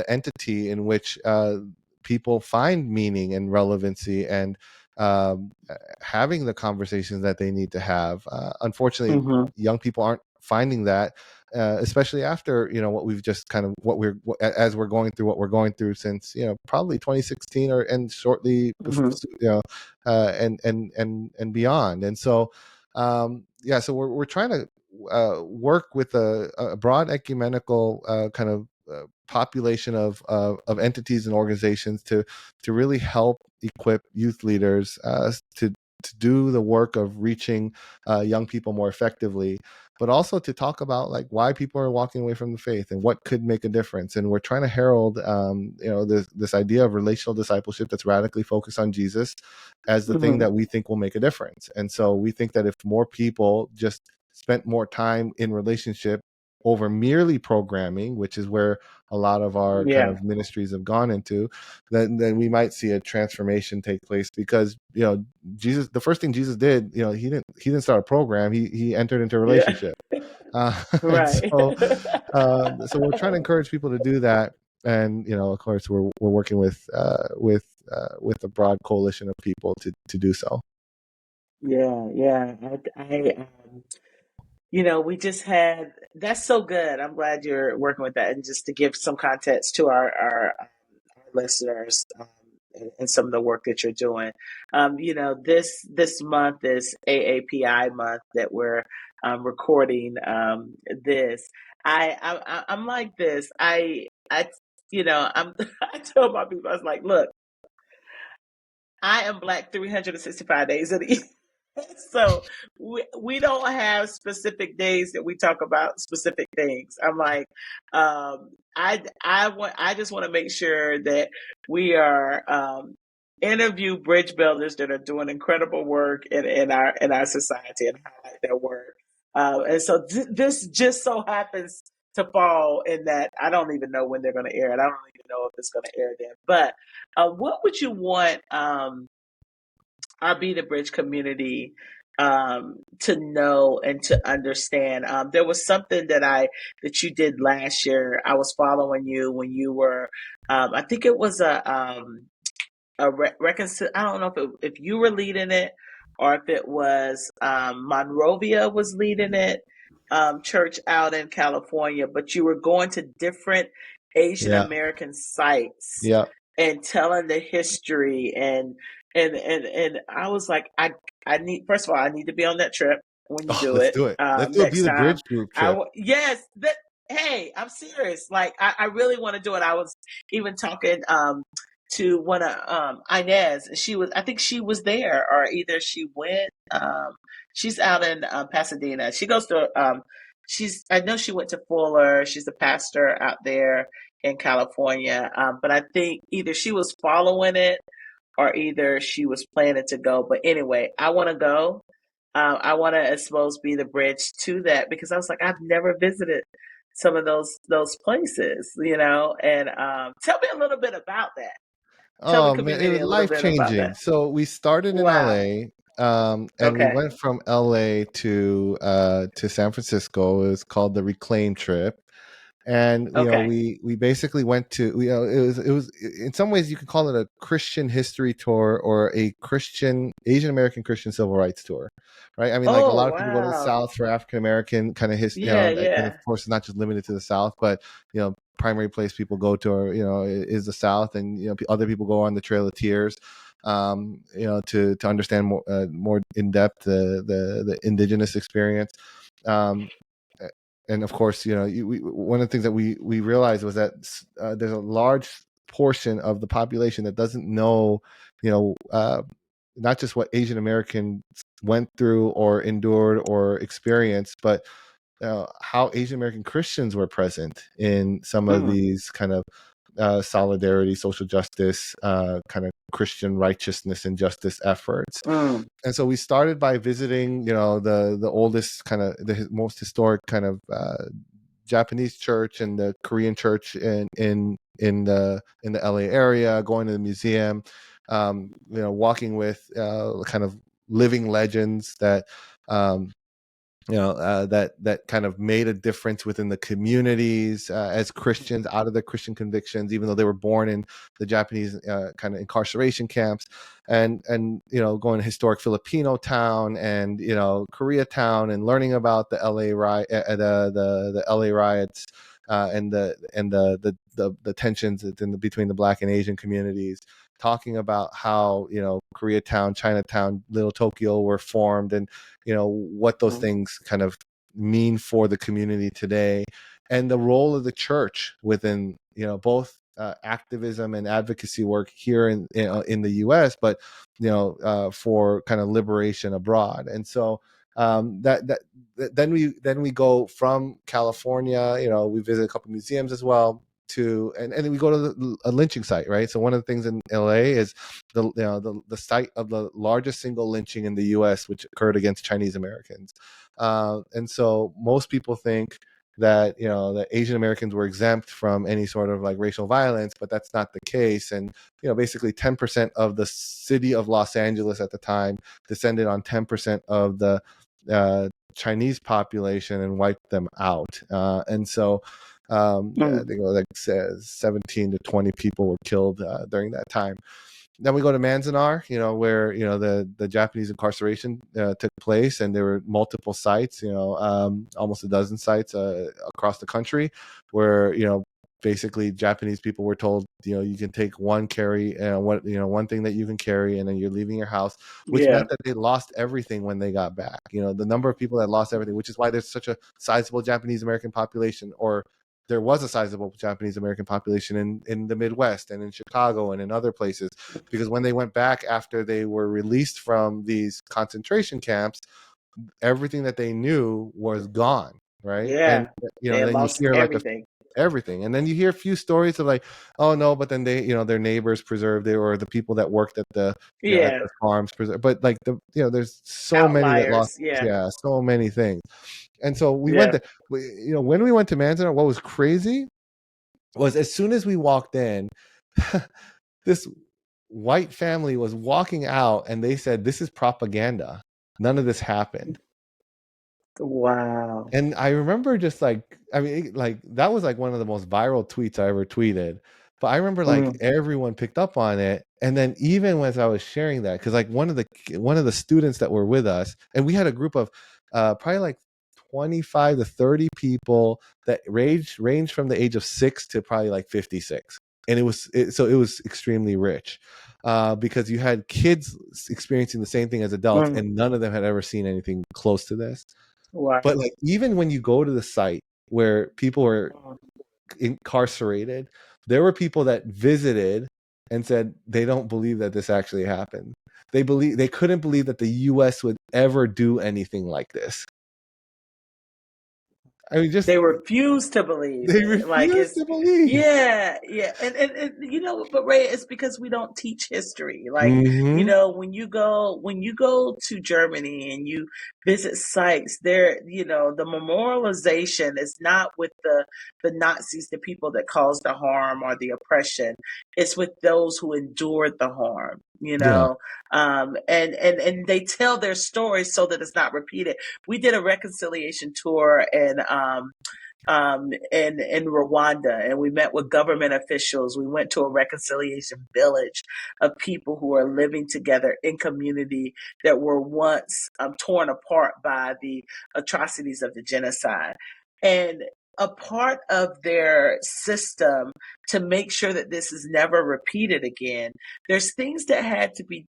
entity in which people find meaning and relevancy and having the conversations that they need to have. Unfortunately, young people aren't finding that, especially after what we've just kind of as we're going through what we're going through since probably 2016 and shortly and beyond. And so so we're trying to work with a broad ecumenical kind of population of entities and organizations to really help equip youth leaders to do the work of reaching young people more effectively, but also to talk about like why people are walking away from the faith and what could make a difference. And we're trying to herald this idea of relational discipleship that's radically focused on Jesus as the thing that we think will make a difference. And so we think that if more people just spent more time in relationship over merely programming, which is where a lot of our kind of ministries have gone into, then we might see a transformation take place. Because Jesus, the first thing Jesus did, he didn't start a program. He entered into a relationship. Right. So we're trying to encourage people to do that. And of course, we're working with a broad coalition of people to do so. Yeah. We just had, that's so good. I'm glad you're working with that. And just to give some context to our listeners and some of the work that you're doing, this month is AAPI month that we're recording this. I'm like this. I I tell my people, I was like, look, I am Black 365 days of the year. So we don't have specific days that we talk about specific things. I'm like, I just want to make sure that we are interview bridge builders that are doing incredible work in our society and highlight their work. And so this just so happens to fall in that. I don't even know when they're going to air it. I don't even know if it's going to air then. But what would you want our Be the Bridge community to know and to understand? There was something that you did last year. I was following you when you were, I think it was a I don't know if you were leading it or if it was Monrovia was leading it, church out in California, but you were going to different Asian American sites and telling the history and I was like, I need, first of all, I need to be on that trip when you do it. Let's do a Be the Bridge group trip. Hey, I'm serious. Like, I really want to do it. I was even talking to one of Inez. I think she was there, or either she went. She's out in Pasadena. She goes to. I know she went to Fuller. She's a pastor out there in California. But I think either she was following it, or either she was planning to go. But anyway, I want to go. I want to, I suppose, be the bridge to that, because I was like, I've never visited some of those places, and tell me a little bit about that. Tell the Oh man, it community was a little life bit about changing. that. So we started in Wow. LA, and we Okay. went from LA to San Francisco. It was called the Reclaim trip. And Okay. we basically went to, it was in some ways you could call it a Christian history tour, or a Christian Asian American Christian civil rights tour, right? I mean, like, a Oh, lot of people go to the wow. South for African American kind of history, Yeah, and of yeah. course it's not just limited to the South, but primary place people go to are, is the South, and other people go on the Trail of Tears, to understand more in depth the indigenous experience. Um, and of course, one of the things that we realized was that there's a large portion of the population that doesn't know, not just what Asian Americans went through or endured or experienced, but how Asian American Christians were present in some of Mm, these kind of solidarity, social justice, kind of Christian righteousness and justice efforts. mm, And so we started by visiting, the oldest, kind of the most historic kind of Japanese church and the Korean church in the LA area, going to the museum, walking with kind of living legends that that kind of made a difference within the communities as Christians, out of their Christian convictions, even though they were born in the Japanese kind of incarceration camps, and going to historic Filipino town, and Koreatown, and learning about the LA riot, the LA riots, and the tensions between the Black and Asian communities, talking about how Koreatown, Chinatown, Little Tokyo were formed, and what those mm, things kind of mean for the community today, and the role of the church within both activism and advocacy work here in the US, but for kind of liberation abroad. And so then we go from California, we visit a couple museums as well, and then we go to a lynching site, right? So one of the things in LA is the site of the largest single lynching in the U.S., which occurred against Chinese Americans. And so most people think that that Asian Americans were exempt from any sort of like racial violence, but that's not the case. And basically 10% of the city of Los Angeles at the time descended on 10% of the Chinese population and wiped them out. And so I mm. think it was like 17 to 20 people were killed during that time. Then we go to Manzanar, where the Japanese incarceration took place, and there were multiple sites, almost a dozen sites across the country, where basically Japanese people were told, you can take one thing that you can carry, and then you're leaving your house, which Yeah. meant that they lost everything when they got back. The number of people that lost everything, which is why there's such a sizable Japanese American population, or there was a sizable Japanese American population in the Midwest and in Chicago and in other places, because when they went back after they were released from these concentration camps, everything that they knew was gone, right? And Yeah. They had then you lost hear like everything. everything, and then you hear a few stories of like, oh no, but then they, their neighbors preserved it, or the people that worked at the at Yeah. the farms preserved, but like there's so many that lost, Outliers. Yeah. yeah, so many things. And so we went Yeah. to, when we went to Manzanar, what was crazy was, as soon as we walked in, this white family was walking out, and they said, "This is propaganda. None of this happened." Wow. And I remember just like, I mean, like, that was like one of the most viral tweets I ever tweeted. But I remember like Mm, everyone picked up on it, and then even as I was sharing that, because like one of the students that were with us, and we had a group of probably like 25 to 30 people that ranged from the age of 6 to probably like 56, and so it was extremely rich, because you had kids experiencing the same thing as adults, mm. and none of them had ever seen anything close to this. But Wow. like, even when you go to the site where people were Mm, incarcerated, there were people that visited and said they don't believe that this actually happened. They couldn't believe that the U.S. would ever do anything like this. I mean, they refuse to believe they it. Like refuse to believe. Yeah. And you know, but Ray, it's because we don't teach history. Like, you know, when you go to Germany and you visit sites there, you know, the memorialization is not with the Nazis, the people that caused the harm or the oppression. It's with those who endured the harm, you know. And they tell their stories so that it's not repeated. We did a reconciliation tour in Rwanda, and we met with government officials. We went to a reconciliation village of people who are living together in community that were once torn apart by the atrocities of the genocide. And a part of their system to make sure that this is never repeated again, there's things that has to be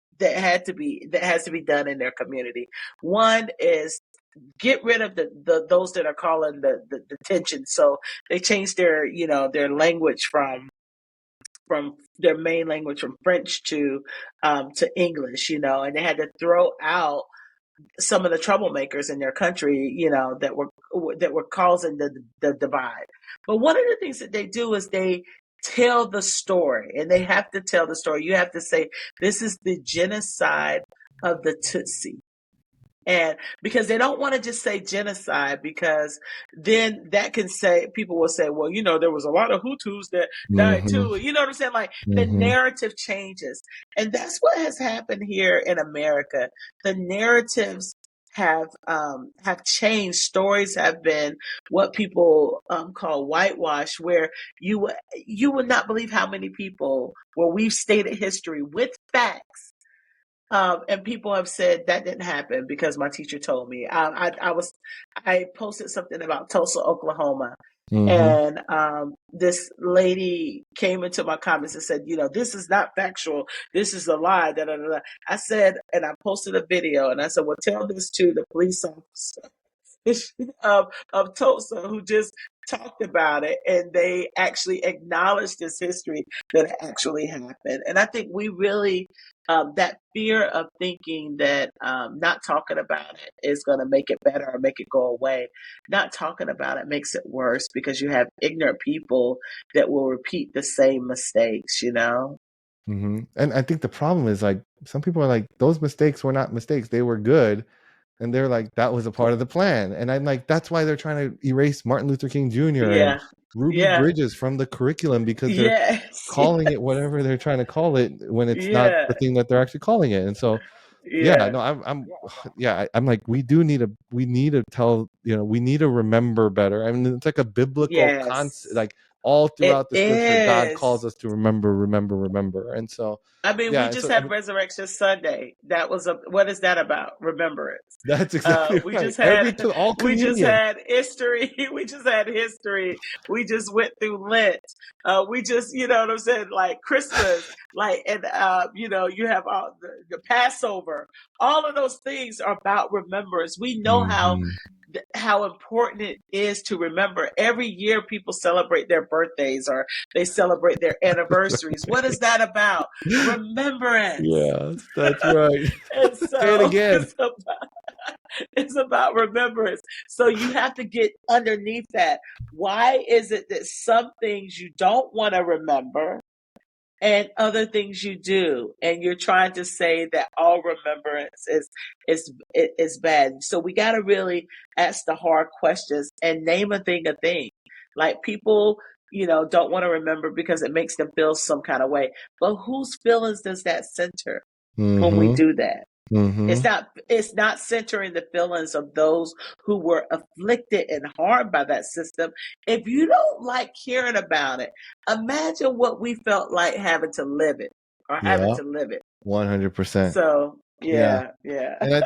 done in their community. One is get rid of the those that are calling the tension. So they changed their, you know, their language from their main language from French to English, you know, and they had to throw out some of the troublemakers in their country, you know, that were causing the divide. But one of the things that they do is they tell the story, and they have to tell the story. You have to say, this is the genocide of the Tutsi. And because they don't want to just say genocide, because then that can say, people will say, well, you know, there was a lot of Hutus that died too. You know what I'm saying? Like the narrative changes. And that's what has happened here in America. The narratives have changed. Stories have been what people call whitewash, where you would not believe how many people, where we've stated history with facts. And people have said that didn't happen because my teacher told me. I posted something about Tulsa, Oklahoma, and this lady came into my comments and said, you know, this is not factual. This is a lie. Da, da, da, da. I said, and I posted a video, and I said, well, tell this to the police officer of Tulsa who just talked about it, and they actually acknowledged this history that actually happened. And I think we really, that fear of thinking that not talking about it is going to make it better or make it go away, not talking about it makes it worse, because you have ignorant people that will repeat the same mistakes, you know? And I think the problem is, like, some people are like, those mistakes were not mistakes, they were good. And they're like, that was a part of the plan. And I'm like, that's why they're trying to erase Martin Luther King Jr. and Ruby Bridges from the curriculum, because they're calling it whatever they're trying to call it when it's not the thing that they're actually calling it. And so, I'm like, we need to tell, you know, we need to remember better. I mean, it's like a biblical concept, like all throughout the scripture, God calls us to remember. And so, I mean, we just had Resurrection Sunday. That was what is that about? Remembrance. That's exactly we right. Just had we just had history. We just had history. We just went through Lent. We just, you know what I'm saying, like Christmas, like, and you know, you have all the Passover. All of those things are about remembrance. We know how important it is to remember. Every year people celebrate their birthdays or they celebrate their anniversaries. What is that about? Remembrance. Yes, that's right. And so say it again. It's about remembrance. So you have to get underneath that. Why is it that some things you don't want to remember and other things you do, and you're trying to say that all remembrance is bad? So we got to really ask the hard questions and name a thing. Like, people, you know, don't want to remember because it makes them feel some kind of way. But whose feelings does that center when we do that? It's not centering the feelings of those who were afflicted and harmed by that system. If you don't like hearing about it, imagine what we felt like having to live it or having to live it. 100%. So yeah. And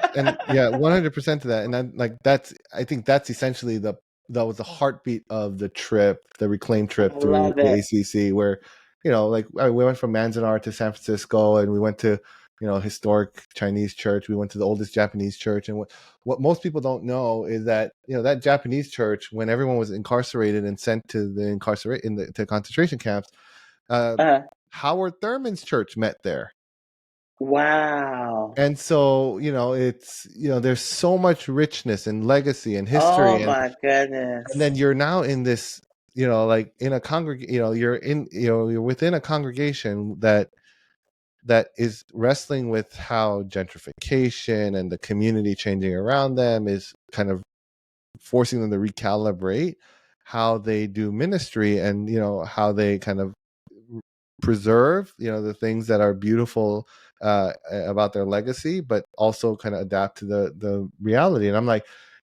100% to that. And I think that's essentially that was the heartbeat of the trip, the Reclaim trip through the ACC, where, you know, like, we went from Manzanar to San Francisco, and we went to, you know, historic Chinese church. We went to the oldest Japanese church. And what most people don't know is that, you know, that Japanese church, when everyone was incarcerated and sent to to concentration camps, Howard Thurman's church met there. Wow. And so, it's, there's so much richness and legacy and history. Oh my goodness. And then you're now in this, like in a you're within a congregation that is wrestling with how gentrification and the community changing around them is kind of forcing them to recalibrate how they do ministry, and how they kind of preserve the things that are beautiful about their legacy, but also kind of adapt to the reality. And I'm like,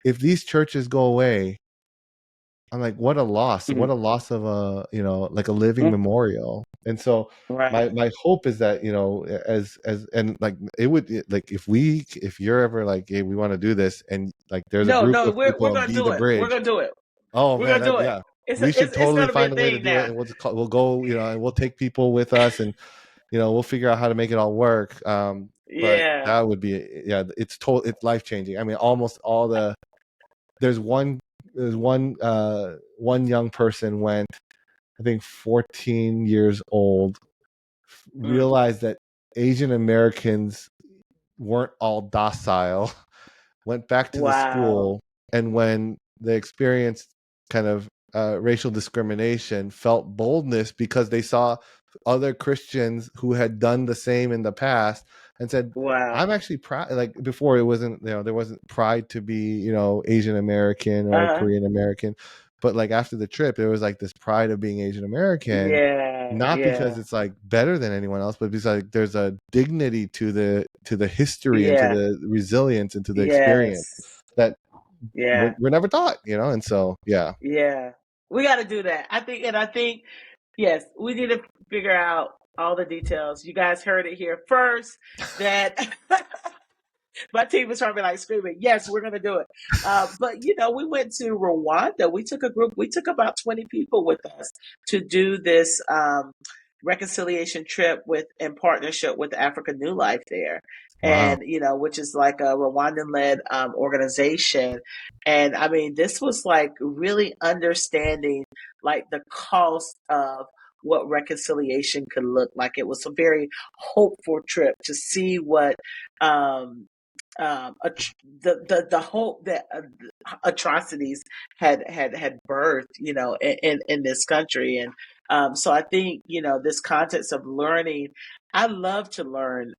if these churches go away, I'm like, what a loss. What a loss of a like a living memorial. And so my hope is that as and like it would, like if you're ever like, hey, we want to do this, and like there's a group of we're people gonna Be do the it. Bridge. We're gonna do it. Oh We're man, gonna do it. yeah. It's We should totally find a way to do now. it, and we'll go, and we'll take people with us, and we'll figure out how to make it all work. But that would be, it's life changing. I mean, almost all there's one young person went, I think 14 years old, realized that Asian Americans weren't all docile, went back to the school, and when they experienced kind of racial discrimination, felt boldness because they saw other Christians who had done the same in the past, and said, I'm actually proud. Like before, it wasn't, there wasn't pride to be, Asian American or Korean American, but like after the trip, it was like this pride of being Asian American. Not because it's like better than anyone else, but because like there's a dignity to the history and to the resilience and to the experience that we're never taught, and so we got to do that. I think yes, we need to figure out all the details. You guys heard it here first, that my team was probably like screaming, yes, we're going to do it. But, we went to Rwanda. We took about 20 people with us to do this reconciliation trip in partnership with African New Life there. Wow. And, which is like a Rwandan-led organization. And I mean, this was like really understanding like the cost of what reconciliation could look like. It was a very hopeful trip to see what the hope that atrocities had birthed, in this country. And so I think, this context of learning, I love to learn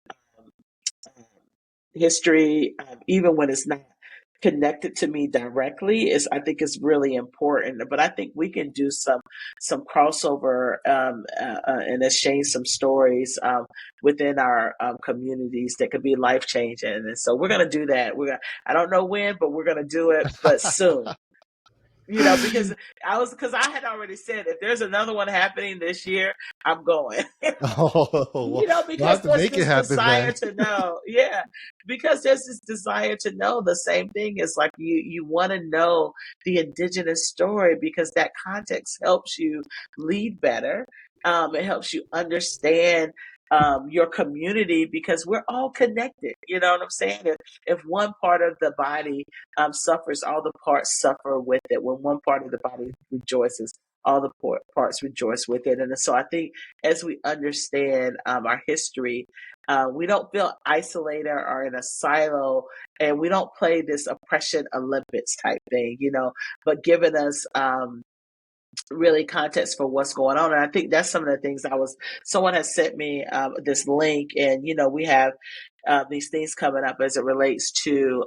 history, even when it's not connected to me directly, I think is really important. But I think we can do some crossover and exchange some stories within our communities that could be life changing. And so we're going to do that. I don't know when, but we're going to do it, but soon. Because I had already said, if there's another one happening this year, I'm going. Because there's this desire to know. Yeah, because there's this desire to know the same thing. It's like you want to know the indigenous story, because that context helps you lead better. It helps you understand your community, because we're all connected. You know what I'm saying? If one part of the body suffers, all the parts suffer with it. When one part of the body rejoices, all the parts rejoice with it. And so I think as we understand our history, we don't feel isolated or in a silo, and we don't play this oppression Olympics type thing, but giving us really context for what's going on. And I think that's some of the things someone has sent me this link, and, we have these things coming up as it relates to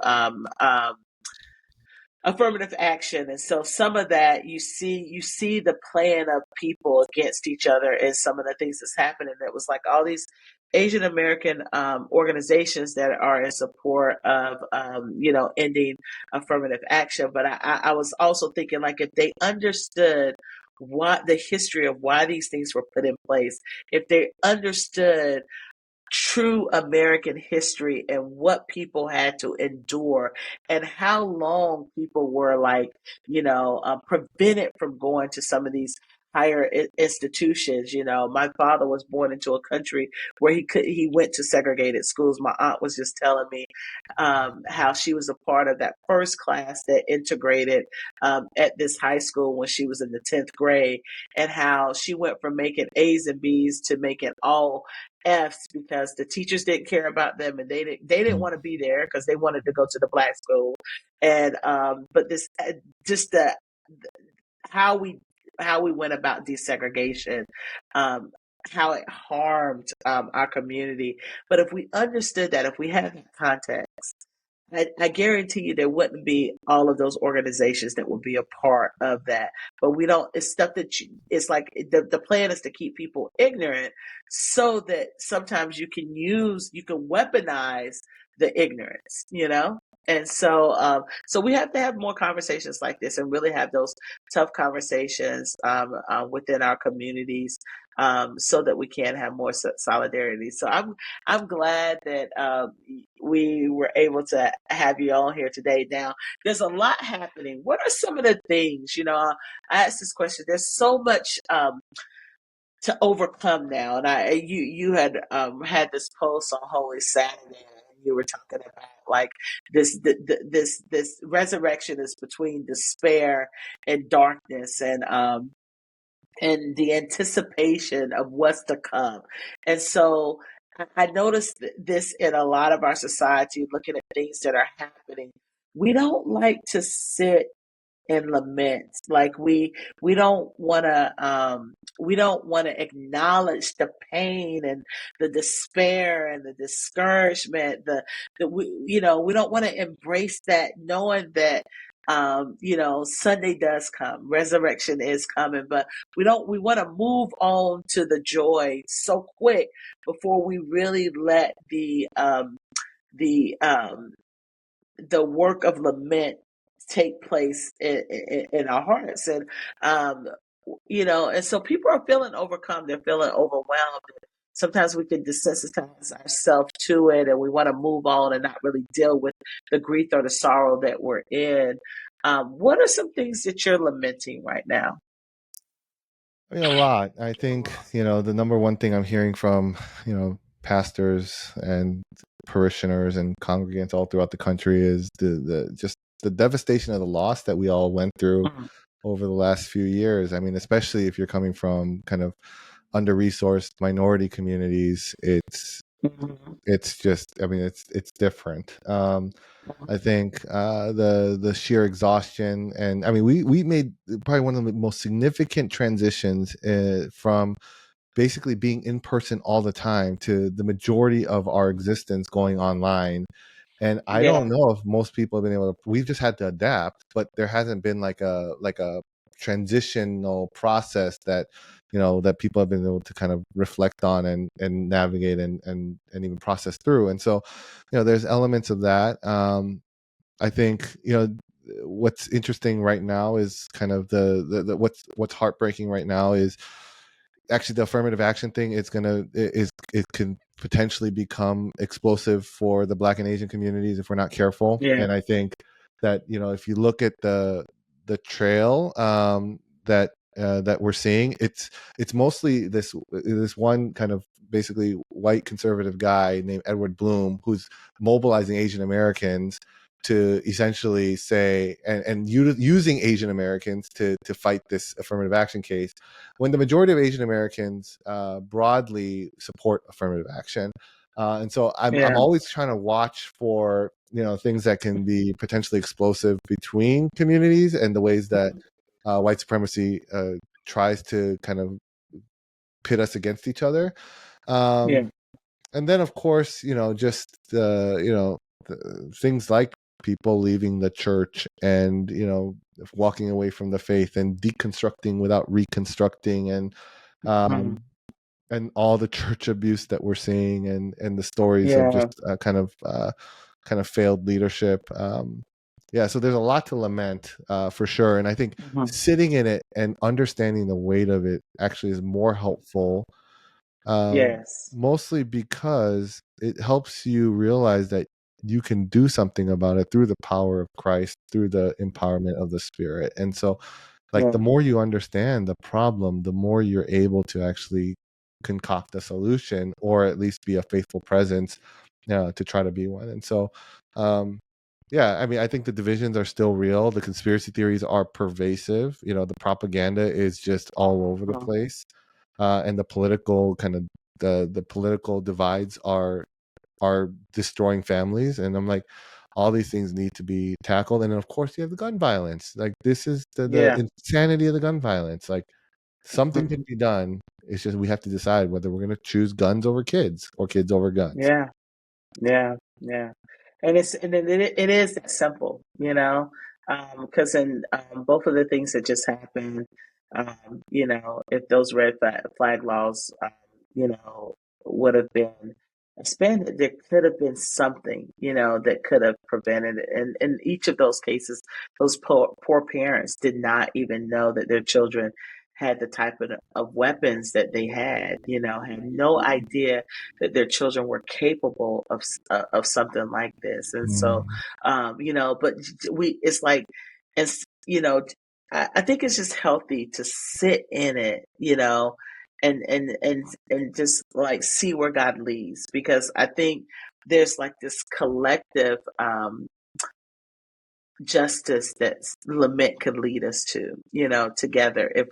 affirmative action. And so some of that you see the plan of people against each other, and some of the things that's happening. That was like all these Asian American organizations that are in support of ending affirmative action. But I was also thinking, like, if they understood what the history of why these things were put in place, if they understood true American history and what people had to endure, and how long people were prevented from going to some of these higher institutions. You know, my father was born into a country where he went to segregated schools. My aunt was just telling me how she was a part of that first class that integrated at this high school when she was in the 10th grade, and how she went from making A's and B's to making all F's because the teachers didn't care about them, and they didn't want to be there because they wanted to go to the black school. And but this just the how we went about desegregation, um, how it harmed our community. But if we understood that, if we had that context, I guarantee you there wouldn't be all of those organizations that would be a part of that. But we don't, it's stuff that it's like the plan is to keep people ignorant so that sometimes you can weaponize the ignorance, you know? And so we have to have more conversations like this and really have those tough conversations within our communities, so that we can have more solidarity. So I'm glad that we were able to have you on here today. Now, there's a lot happening. What are some of the things, I asked this question. There's so much to overcome now. And you had had this post on Holy Saturday, and you were talking about like this resurrection is between despair and darkness, and the anticipation of what's to come. And so I noticed this in a lot of our society, looking at things that are happening. We don't like to sit and lament. Like we don't want to acknowledge the pain and the despair and the discouragement. We don't want to embrace that, knowing that Sunday does come, resurrection is coming, but we want to move on to the joy so quick before we really let the work of lament take place in our hearts. And and so people are feeling overcome, they're feeling overwhelmed. Sometimes we can desensitize ourselves to it, and we want to move on and not really deal with the grief or the sorrow that we're in. What are some things that you're lamenting right now? I mean, a lot. I think, the number one thing I'm hearing from, pastors and parishioners and congregants all throughout the country is just the devastation of the loss that we all went through over the last few years. I mean, especially if you're coming from kind of under-resourced minority communities, it's just, I mean, it's different. I think the sheer exhaustion, and I mean, we made probably one of the most significant transitions from basically being in person all the time to the majority of our existence going online. And I don't know if most people have been able to. We've just had to adapt, but there hasn't been like a transitional process that that people have been able to kind of reflect on and navigate and even process through. And so, there's elements of that. I think what's interesting right now is kind of the what's heartbreaking right now is actually the affirmative action thing. It can potentially become explosive for the Black and Asian communities if we're not careful. And I think that if you look at the trail that we're seeing, it's mostly this one kind of basically white conservative guy named Edward Bloom who's mobilizing Asian Americans to essentially say and using Asian Americans to fight this affirmative action case, when the majority of Asian Americans broadly support affirmative action. And so I'm always trying to watch for things that can be potentially explosive between communities and the ways that white supremacy tries to kind of pit us against each other. And then of course just things like people leaving the church and walking away from the faith and deconstructing without reconstructing, and all the church abuse that we're seeing, and the stories of just kind of failed leadership. So there's a lot to lament for sure, and I think sitting in it and understanding the weight of it actually is more helpful. Mostly because it helps you realize that you can do something about it through the power of Christ, through the empowerment of the Spirit. And so like the more you understand the problem, the more you're able to actually concoct a solution, or at least be a faithful presence to try to be one. And so yeah, I mean, I think the divisions are still real. The conspiracy theories are pervasive. The propaganda is just all over the place, and the political kind of the political divides are destroying families. And I'm like, all these things need to be tackled. And then, of course, you have the gun violence. Like, this is the insanity of the gun violence. Like, something can be done. It's just we have to decide whether we're going to choose guns over kids or kids over guns. Yeah. And it is that simple, because in both of the things that just happened, if those red flag laws, would have been expanded, there could have been something, that could have prevented it. And in each of those cases, those poor parents did not even know that their children had the type of weapons that they had no idea that their children were capable of something like this. And so, but it's like, it's, I think it's just healthy to sit in it, and just like see where God leads, because I think there's like this collective justice that lament could lead us to, together, if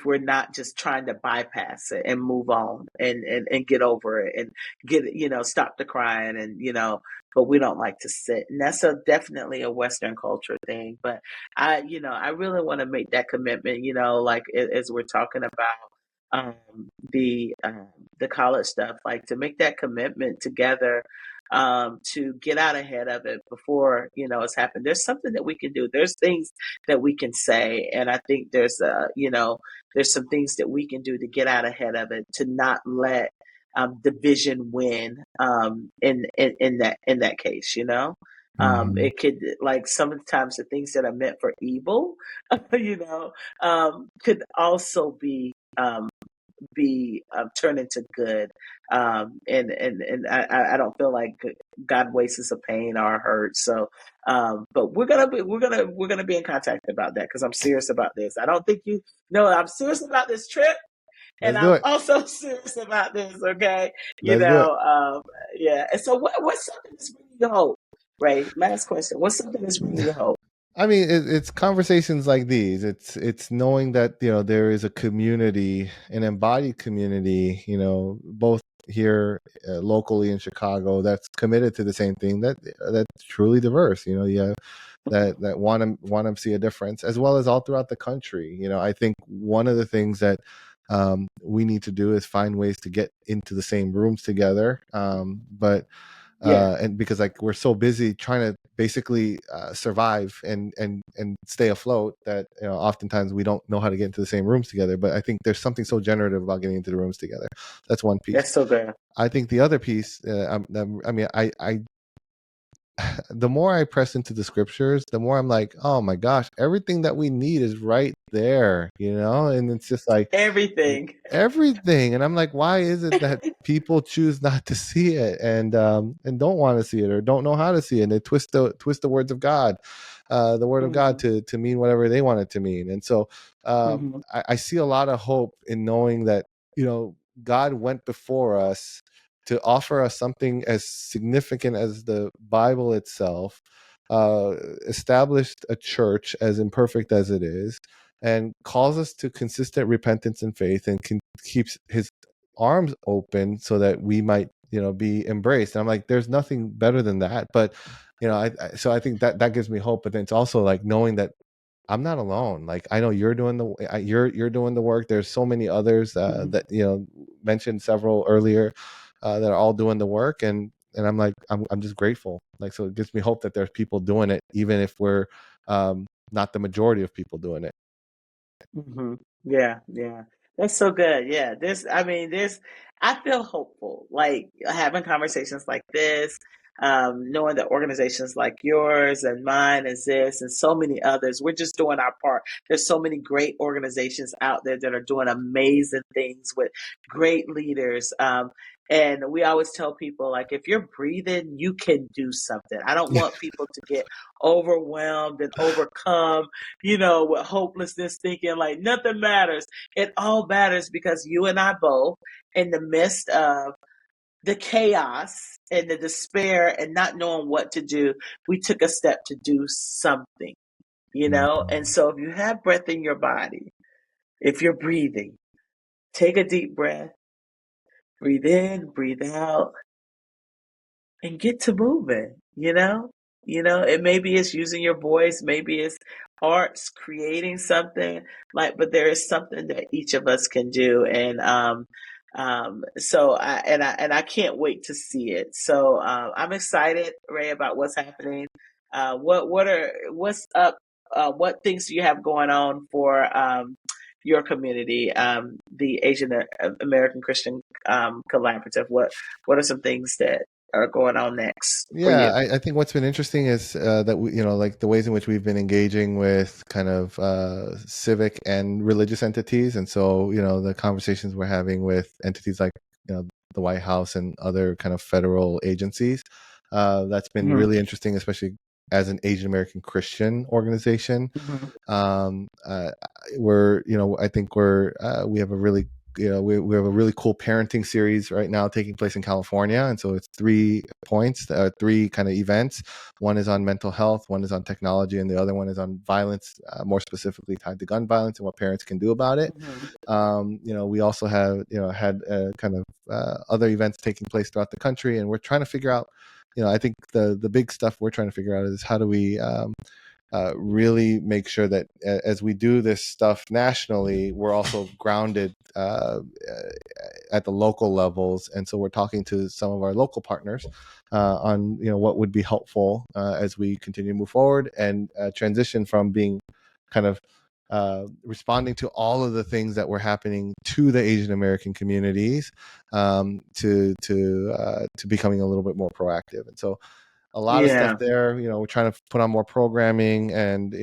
we're not just trying to bypass it and move on and get over it and get, stop the crying, and but we don't like to sit. And that's definitely a Western culture thing. But I really want to make that commitment, like as we're talking about the college stuff, like to make that commitment together, to get out ahead of it before it's happened. There's something that we can do. There's things that we can say, and I think there's there's some things that we can do to get out ahead of it, to not let division win in that case. It could, like, sometimes the things that are meant for evil, could also be turned into good, and I don't feel like God wastes a pain or a hurt. So but we're gonna be in contact about that, because I'm serious about this. I don't think you know I'm serious about this trip, and I'm also serious about this. Okay, Let's do it. Yeah. And so what's something that's bringing you hope, Ray? Last question. What's something that's bringing you hope? I mean, it's conversations like these. It's knowing that there is a community, an embodied community, both here locally in Chicago, that's committed to the same thing, that's truly diverse. You have that want to see a difference, as well as all throughout the country. I think one of the things that we need to do is find ways to get into the same rooms together, but. And because like we're so busy trying to basically survive and stay afloat, that oftentimes we don't know how to get into the same rooms together. But I think there's something so generative about getting into the rooms together. That's one piece. That's so good. I think the other piece, I the more I press into the scriptures, the more I'm like, oh my gosh, everything that we need is right there, and it's just like everything. And I'm like, why is it that people choose not to see it and don't want to see it, or don't know how to see it, and they twist the words of God, the word of God to mean whatever they want it to mean. And so I see a lot of hope in knowing that God went before us to offer us something as significant as the Bible itself, established a church as imperfect as it is, and calls us to consistent repentance and faith, and keeps his arms open so that we might be embraced. And I'm like, there's nothing better than that. But so I think that gives me hope. But then it's also like knowing that I'm not alone. Like, I know you're doing you're doing the work. There's so many others that mentioned several earlier, that are all doing the work, and I'm like, I'm just grateful. Like, so it gives me hope that there's people doing it, even if we're not the majority of people doing it. Yeah, that's so good. Yeah, I feel hopeful, like having conversations like this, knowing that organizations like yours and mine is this, and so many others, we're just doing our part. There's so many great organizations out there that are doing amazing things with great leaders. And we always tell people, like, if you're breathing, you can do something. I don't want people to get overwhelmed and overcome, with hopelessness, thinking like nothing matters. It all matters, because you and I both, in the midst of the chaos and the despair and not knowing what to do, we took a step to do something, And so if you have breath in your body, if you're breathing, take a deep breath, breathe in, breathe out, and get to moving, It maybe it's using your voice, maybe it's arts, creating something, but there is something that each of us can do. And so I can't wait to see it. So I'm excited, Ray, about what's happening. What's up? What things do you have going on for your community, the Asian American Christian Collaborative? What are some things that are going on next for you? I think what's been interesting is that we, like the ways in which we've been engaging with kind of civic and religious entities, and so the conversations we're having with entities like the White House and other kind of federal agencies. That's been really interesting, especially as an Asian American Christian organization. We're I think we have a really we have a really cool parenting series right now taking place in California, and so it's 3 points, 3 kind of events. One is on mental health, one is on technology, and the other one is on violence, more specifically tied to gun violence and what parents can do about it. We also have had kind of other events taking place throughout the country, and we're trying to figure out I think the big stuff we're trying to figure out is how do we really make sure that as we do this stuff nationally, we're also grounded at the local levels. And so we're talking to some of our local partners on what would be helpful as we continue to move forward and transition from being kind of responding to all of the things that were happening to the Asian American communities to becoming a little bit more proactive. And so a lot of stuff there. We're trying to put on more programming and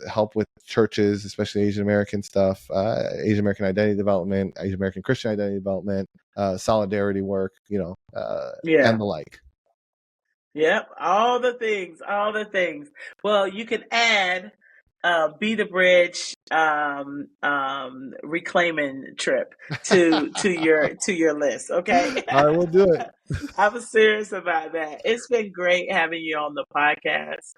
help with churches, especially Asian American stuff, Asian American identity development, Asian American Christian identity development, solidarity work, and the like. Yep, all the things. Well, you can add Be the Bridge reclaiming trip to your list, okay? I will do it. I was serious about that. It's been great having you on the podcast.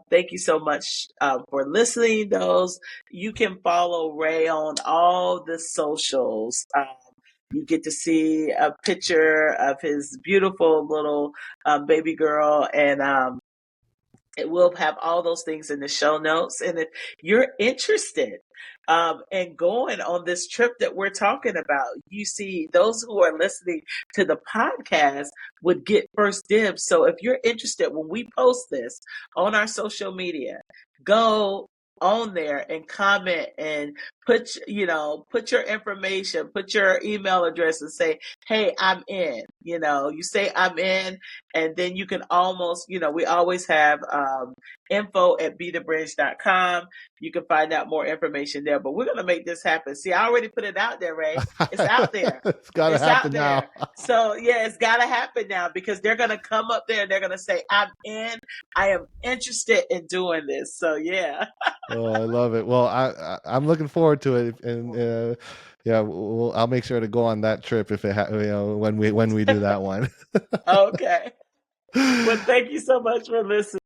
Thank you so much for listening. Those you can follow Ray on all the socials. You get to see a picture of his beautiful little baby girl, and it will have all those things in the show notes. And if you're interested in going on this trip that we're talking about, you see, those who are listening to the podcast would get first dibs. So if you're interested, when we post this on our social media, go on there and comment and put your information, put your email address and say, hey, I'm in. You say I'm in, and then you can almost, we always have info@bethebridge.com. You can find out more information there, but we're going to make this happen. See, I already put it out there, Ray. It's out there. It's got to happen now. So yeah, it's got to happen now, because they're going to come up there and they're going to say, I'm in. I am interested in doing this. So yeah. Oh, I love it. Well, I'm looking forward to it, and I'll make sure to go on that trip if it when we do that one. Okay. Well, thank you so much for listening.